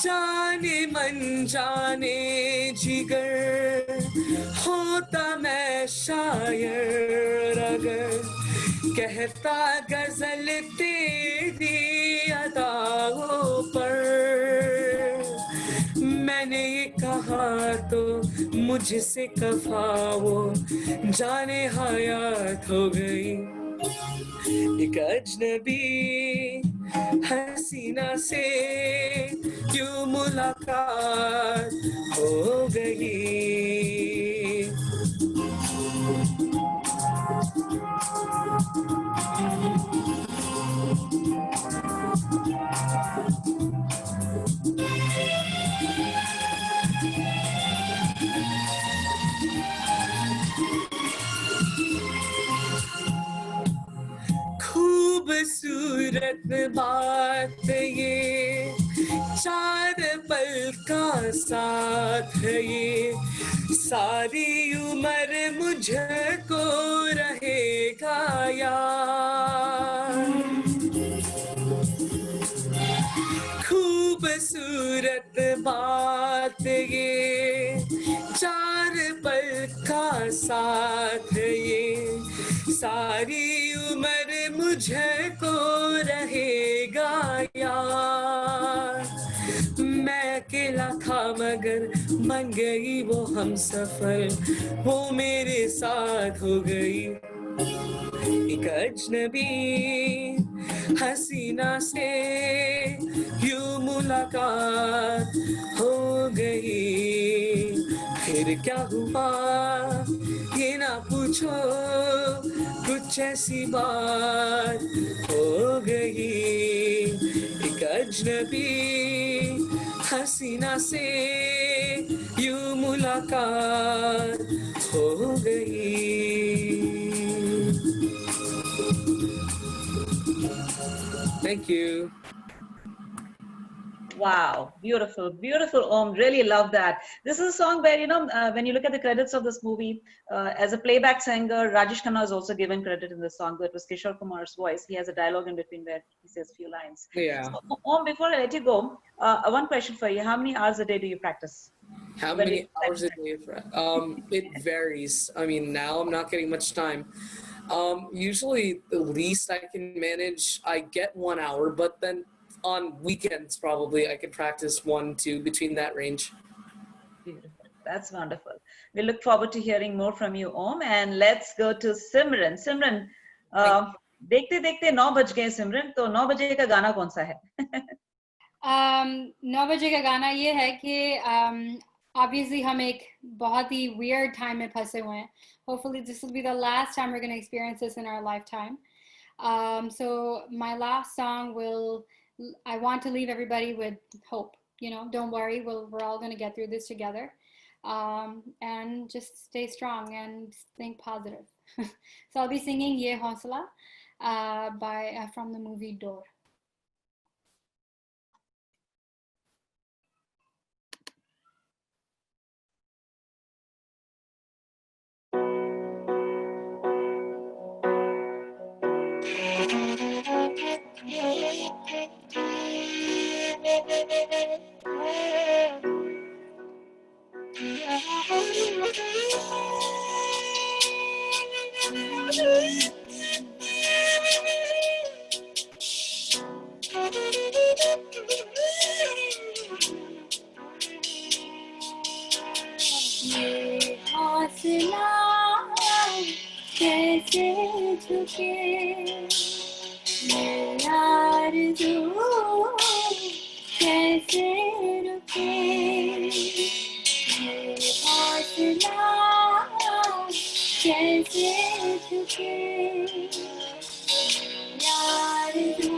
जाने मन जाने जिगर होता मैं शायर अगर कहता गजल तेरी अदाओं पर मैंने ये कहा तो मुझसे कफा वो जाने हयात हो गई एक अजनबी हसीना से यूं मुलाकात हो गई खूबसूरत बात ये चार पल का साथ ये सारी उम्र मुझको रहेगा याद खूबसूरत बात ये चार पल का साथ ये सारी उम्र मुझको रहेगा याद मैं अकेला मिला था मगर बन गई वो हम सफर, वो मेरे साथ हो गई एक अजनबी हसीना से यूं मुलाकात हो गई। फिर क्या हुआ ये ना पूछो, कुछ ऐसी बात हो गई एक अजनबी हसीना से यूं मुलाकात हो गई। Thank you. Wow, beautiful, beautiful, Om. Really love that. This is a song where, when you look at the credits of this movie, as a playback singer, Rajesh Khanna is also given credit in the song, but it was Kishore Kumar's voice. He has a dialogue in between where he says a few lines. Yeah. So, Om, before I let you go, one question for you. How many hours a day do you practice? How many hours a day? It varies. I mean, now I'm not getting much time. Usually the least I can manage, I get 1 hour, but then on weekends, probably I could practice 1, 2, between that range. Beautiful. That's wonderful. We look forward to hearing more from you, Om. And let's go to Simran. Simran, देखते देखते 9 बज गए सिमरन, तो 9 बजे का गाना कौन सा है? 9 बजे का गाना ये है कि obviously हम एक बहुत ही weird time में फंसे हुए हैं. Hopefully this will be the last time we're going to experience this in our lifetime. So my last song I want to leave everybody with hope. Don't worry, we're all going to get through this together. And just stay strong and think positive. So I'll be singing Ye Hausla from the movie Door. कैसे झुके मेरा आरज़ू कैसे रुके ये हौसला कैसे झुके मेरा आरज़ू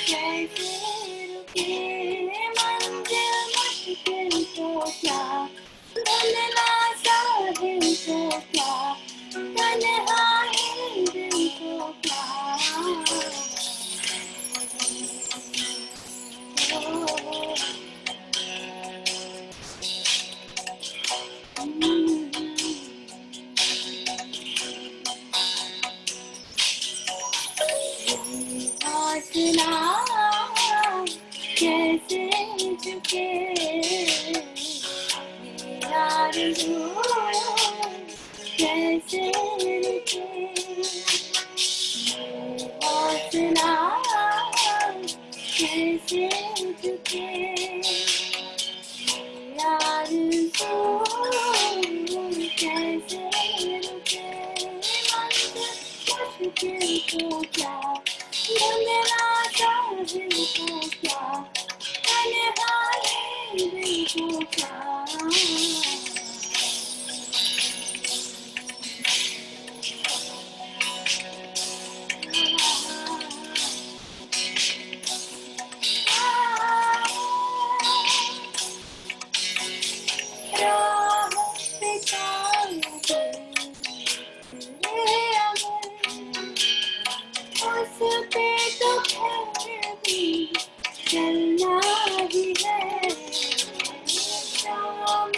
कैसे रुके मंजिल मुश्किल तो क्या मिलना साहिल को क्या तन्हाई दिल को क्या हौसला कैसे झुके आरज़ू कैसे रुके हौसला कैसे झुके आरज़ू कैसे रुके मुश्किल को क्या मिलना साहिल को क्या तन्हाई दिल को क्या चलना ही है शाम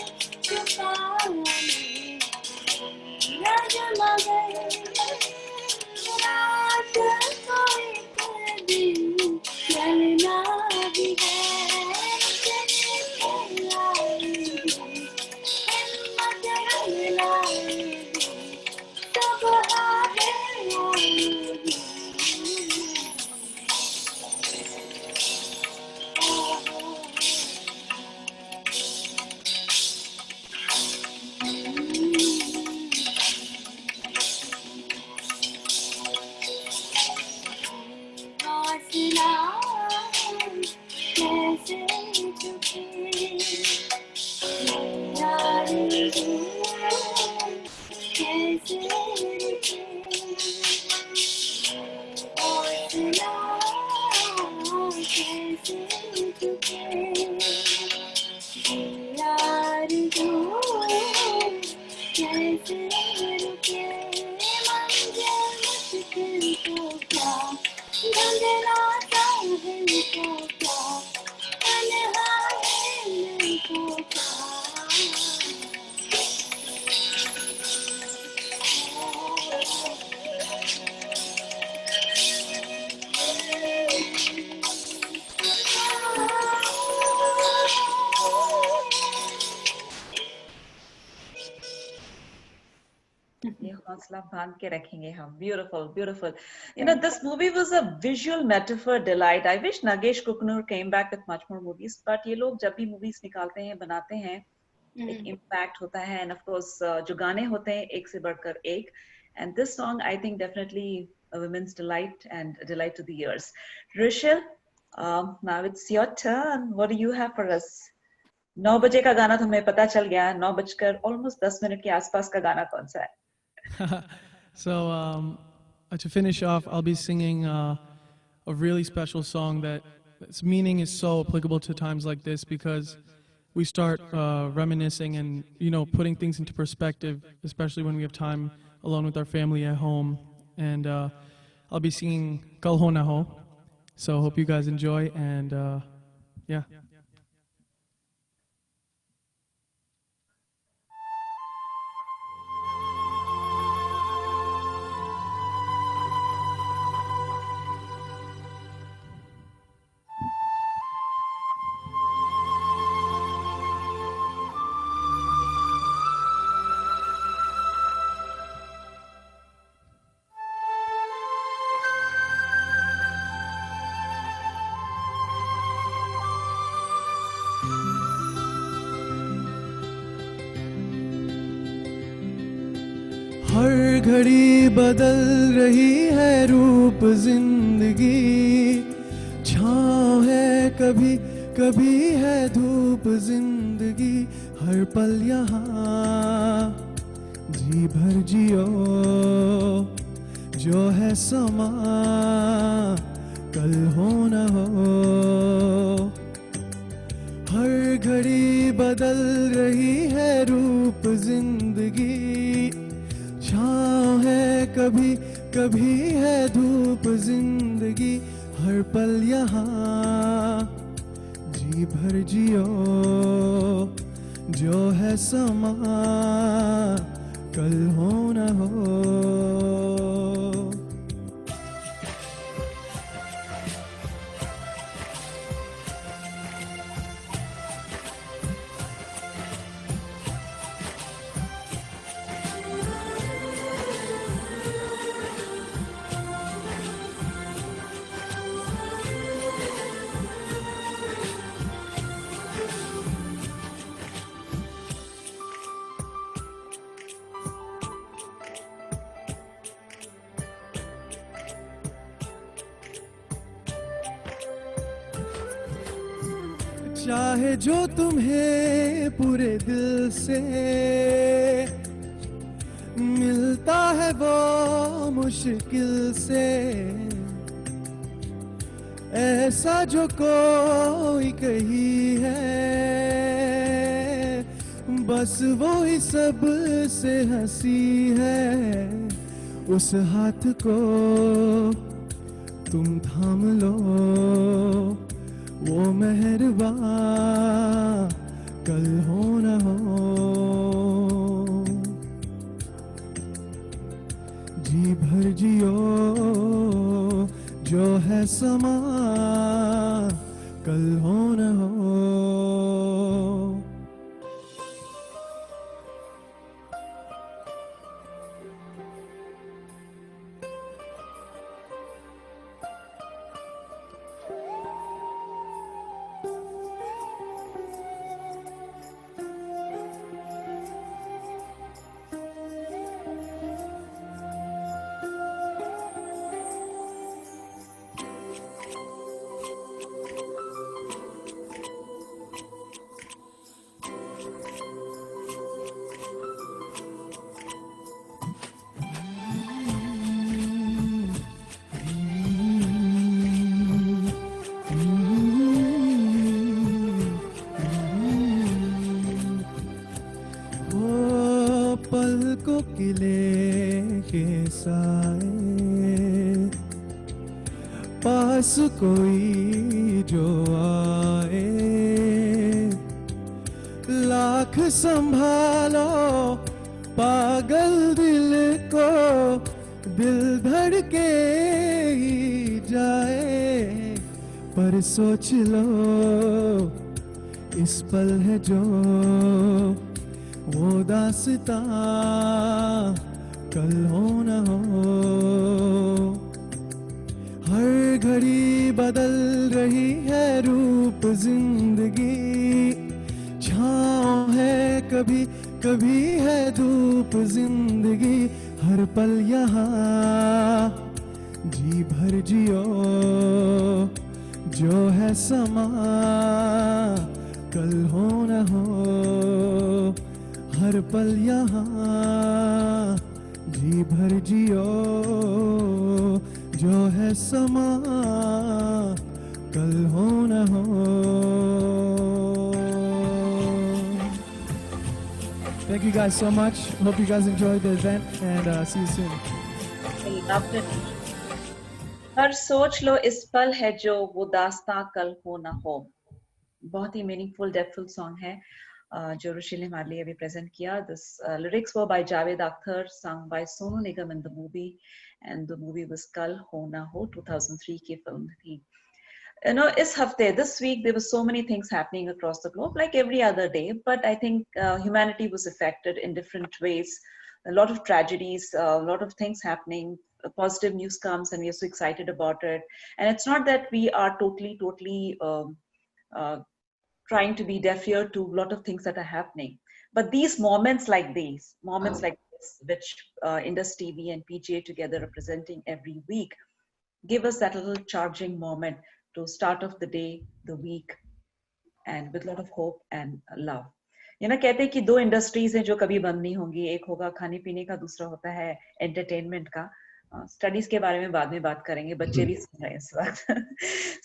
बिसरे रुके मंजिल मुश्किल तो क्या धुंधला साहिल तो क्या तन्हाई दिल को ये हौसला बांध के रखेंगे हम. Beautiful, beautiful. You know, this movie was a visual metaphor delight. I wish Nagesh Kukunur came back with much more movies. But ये लोग जब भी movies निकालते हैं, बनाते हैं, एक impact होता है, and of course जो गाने होते हैं एक से बढ़कर एक. And this song, I think, definitely a women's delight and a delight to the ears. Rishil, now it's your turn. What do you have for us? 9 बजे का गाना तो हमें पता चल गया. 9 बजकर almost 10 मिनट के आसपास का गाना कौन सा है? So to finish off, I'll be singing a really special song that its meaning is so applicable to times like this, because we start reminiscing and, you know, putting things into perspective, especially when we have time alone with our family at home. And I'll be singing Kal Ho Na Ho. So hope you guys enjoy, and yeah. हर घड़ी बदल रही है रूप जिंदगी, छाँव है कभी कभी है धूप जिंदगी, हर पल यहाँ जी भर जियो, जो है समा कल हो न हो। हर घड़ी बदल रही है रूप जिंदगी, छाँव है कभी कभी है धूप जिंदगी, हर पल यहाँ जी भर जियो, जो है समा कल हो न हो। चाहे जो तुम्हें पूरे दिल से मिलता है वो मुश्किल से, ऐसा जो कोई कही है बस वो ही सब से हंसी है, उस हाथ को तुम थाम लो, वो मेहरबान कल हो न हो। जी भर जियो, जो है समा कल हो न हो। पलकों किले के साए, पास कोई जो आए, लाख संभालो पागल दिल को, दिल धड़के ही जाए। पर सोच लो इस पल है जो वो दास्तां कल हो न हो। हर घड़ी बदल रही है रूप जिंदगी, छाँव है कभी कभी है धूप जिंदगी। हर पल यहाँ जी भर जियो, जो है समा कल हो न हो। हर पल यहाँ जी भर जियो, जो है समा कल हो न हो। Thank you guys so much. Hope you guys enjoyed the event and see you soon. I loved it. हर सोच लो इस पल है जो वो दास्तां कल हो ना हो। बहुत ही मीनिंगफुल डेप्थफुल सॉन्ग है जो रुशील हिमालय ने अभी प्रेजेंट किया। This lyrics were by Javed Akhtar, sung by Sonu Nigam in the movie, and the movie was कल हो ना हो, 2003 की फिल्म थी। You know, इस हफ्ते, this week, there were so many things happening across the globe, like every other day. But I think humanity was affected in different ways. A lot of tragedies, a lot of things happening. A positive news comes, and we are so excited about it. And it's not that we are totally trying to be deaf ear to a lot of things that are happening. But these moments like these, which Indus TV and PGA together are presenting every week, give us that little charging moment to start off the day, the week, and with a lot of hope and love. You know, कहते हैं कि दो industries हैं जो कभी बंद नहीं होंगी, एक होगा खाने पीने का, दूसरा होता है एंटरटेनमेंट का। स्टडीज के बारे में बाद में बात करेंगे, बच्चे भी सुन रहे हैं इस वक्त।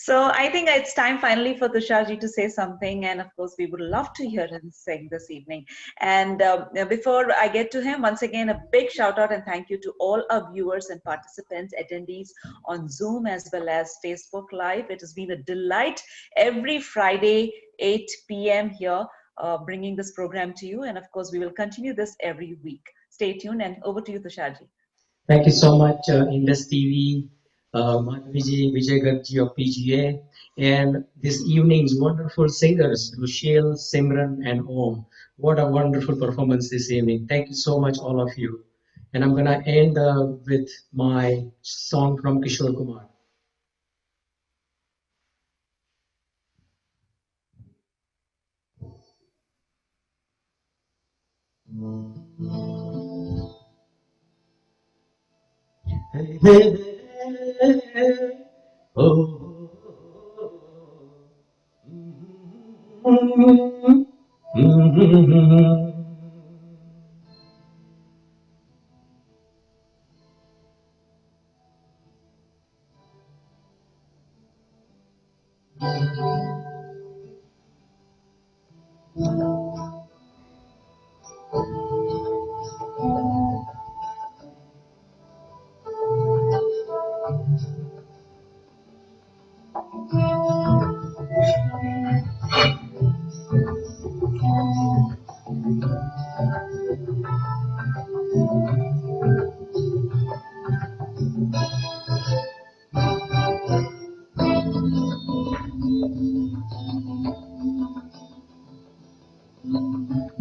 So I think it's time finally for Tushar ji to say something, and of course we would love to hear him sing this evening. And before I get to him, once again a big shout out and thank you to all our viewers and participants, attendees on Zoom as well as Facebook Live. It has been a delight every Friday 8 p.m. here, bringing this program to you, and of course we will continue this every week. Stay tuned, and over to you, Tushar ji. Thank you so much, Indus TV, Madhvi Vijay Garg of PGA, and this evening's wonderful singers, Rushil, Simran, and Om. What a wonderful performance this evening. Thank you so much, all of you. And I'm going to end with my song from Kishore Kumar. Hey, hey, hey, oh,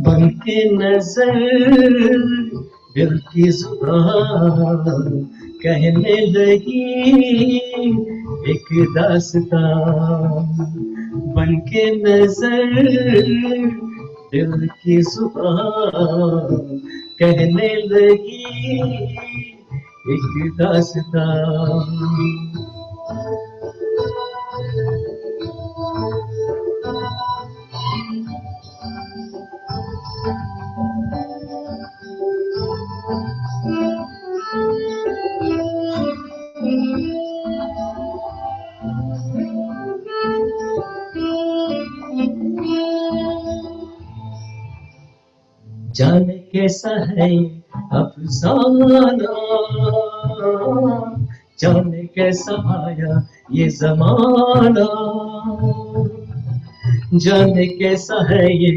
बनके नजर दिल की जुबान कहने लगी एक दास्तां, बनके नजर दिल की जुबान कहने लगी एक दास्तां। जाने कैसा है ये अफसाना, जाने कैसा आया ये जमाना, जाने कैसा है ये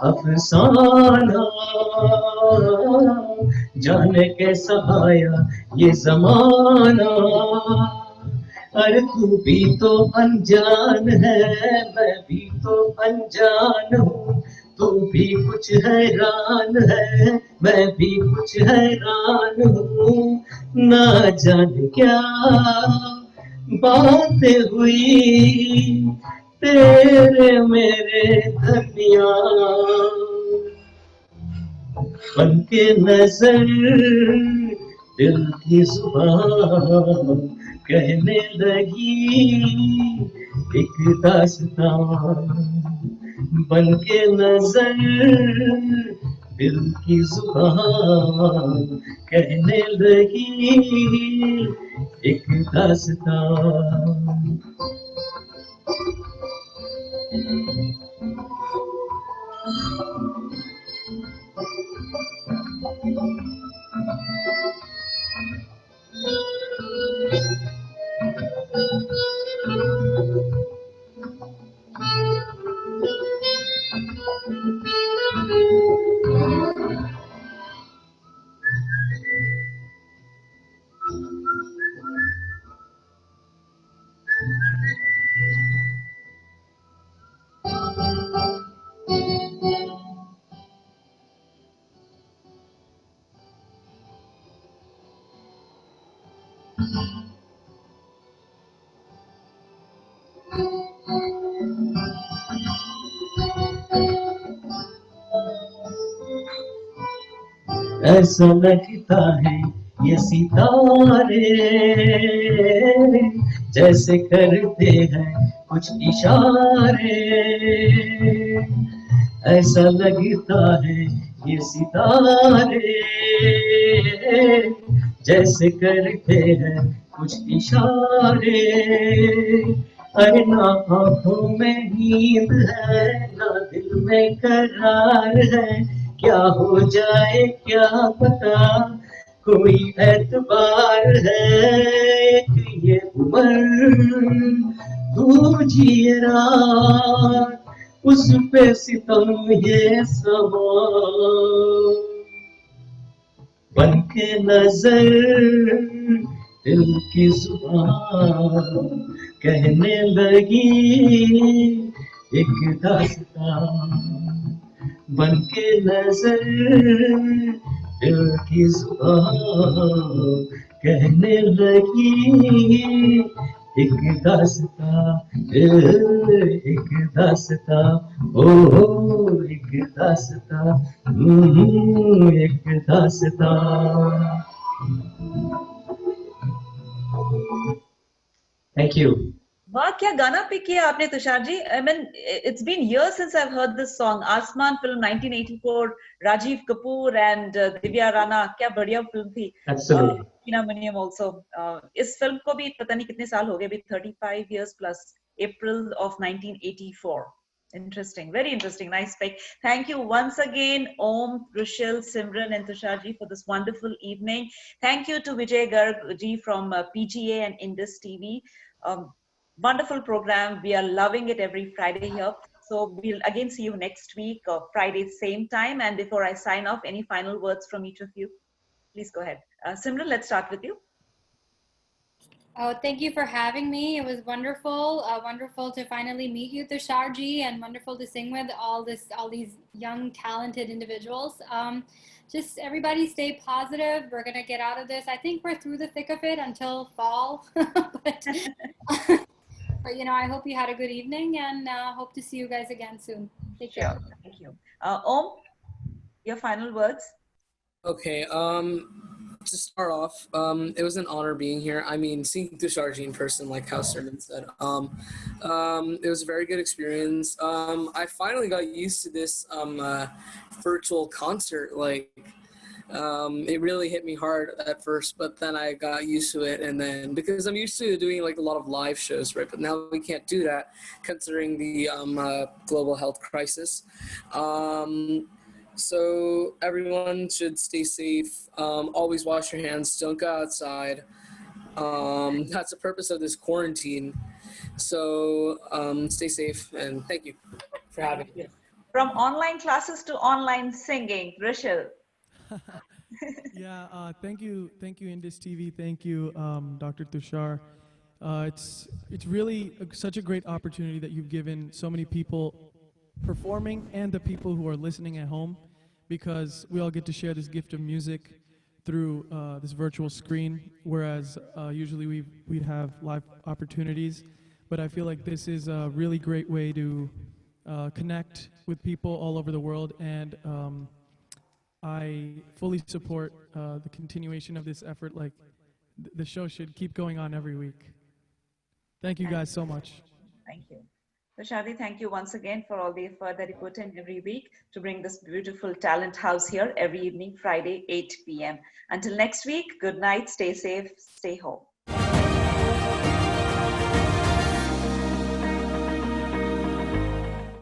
अफसाना, जाने कैसा आया ये जमाना। अरे तू भी तो अनजान है, मैं भी तो अनजान हूँ, तू भी कुछ हैरान है, मैं भी कुछ हैरान हूँ। ना जाने क्या बातें हुई तेरे मेरे दरमिया, बन के नजर दिल की जुबान कहने लगी एक दास्तां, बन के नजर दिल की जुबान कहने लगी एक दास्तां। ऐसा लगता है ये सितारे जैसे करते हैं कुछ इशारे, ऐसा लगता है ये सितारे जैसे करते हैं कुछ इशारे। अरे ना आंखों में नींद है, ना दिल में करार है, क्या हो जाए क्या पता, कोई एतबार है कि ये उम्र तू जिए रात, उस पे सितम ये समा, बन के नजर दिल की जुबान कहने लगी एक दास्तां, बन के नजर दिल की जुबान कहने लगी एक दास्तां, एक दास्तां, ओ एक दास्तां, एक दास्तां। Thank you. वाह, क्या गाना पिक किया आपने Tushar ji. I mean it's been years since I've heard this song. Aasmaan film 1984, Rajiv Kapoor and Divya Rana, क्या बढ़िया फिल्म थी। Absolutely. टीना मनियम also. इस फिल्म को भी पता नहीं कितने साल हो गए, अभी 35 years plus, April of 1984. Interesting, very interesting, nice pick. Thank you once again, Om, Rushil, Simran, and Tushar ji for this wonderful evening. Thank you to Vijay Garg ji from PGA and Indus TV. Wonderful program. We are loving it every Friday here. So we'll again see you next week, Friday, same time. And before I sign off, any final words from each of you? Please go ahead. Simran, let's start with you. Oh, thank you for having me. It was wonderful, wonderful to finally meet you, Tushar ji, and wonderful to sing with all these young, talented individuals. Just everybody stay positive. We're gonna get out of this. I think we're through the thick of it until fall, but you know, I hope you had a good evening, and hope to see you guys again soon. Take care. Sure. Thank you. Om, your final words. Okay. To start off, it was an honor being here. I mean, seeing Tusharji in person, like how Sermon said, it was a very good experience. I finally got used to this virtual concert. Like, it really hit me hard at first, but then I got used to it. And then because I'm used to doing like a lot of live shows, right? But now we can't do that considering the global health crisis. So everyone should stay safe. Always wash your hands. Don't go outside. That's the purpose of this quarantine. So stay safe, and thank you for having me. From online classes to online singing, Rishal. Yeah, thank you, Indus TV. Thank you, Dr. Tushar. It's really such a great opportunity that you've given so many people performing and the people who are listening at home, because we all get to share this gift of music through this virtual screen, whereas usually we'd have live opportunities. But I feel like this is a really great way to connect with people all over the world, and I fully support the continuation of this effort. Like, the show should keep going on every week. Thank you guys so much. Thank you. So Shadi, thank you once again for all the effort that you put in every week to bring this beautiful talent house here every evening, Friday, 8 p.m. Until next week, good night, stay safe, stay home.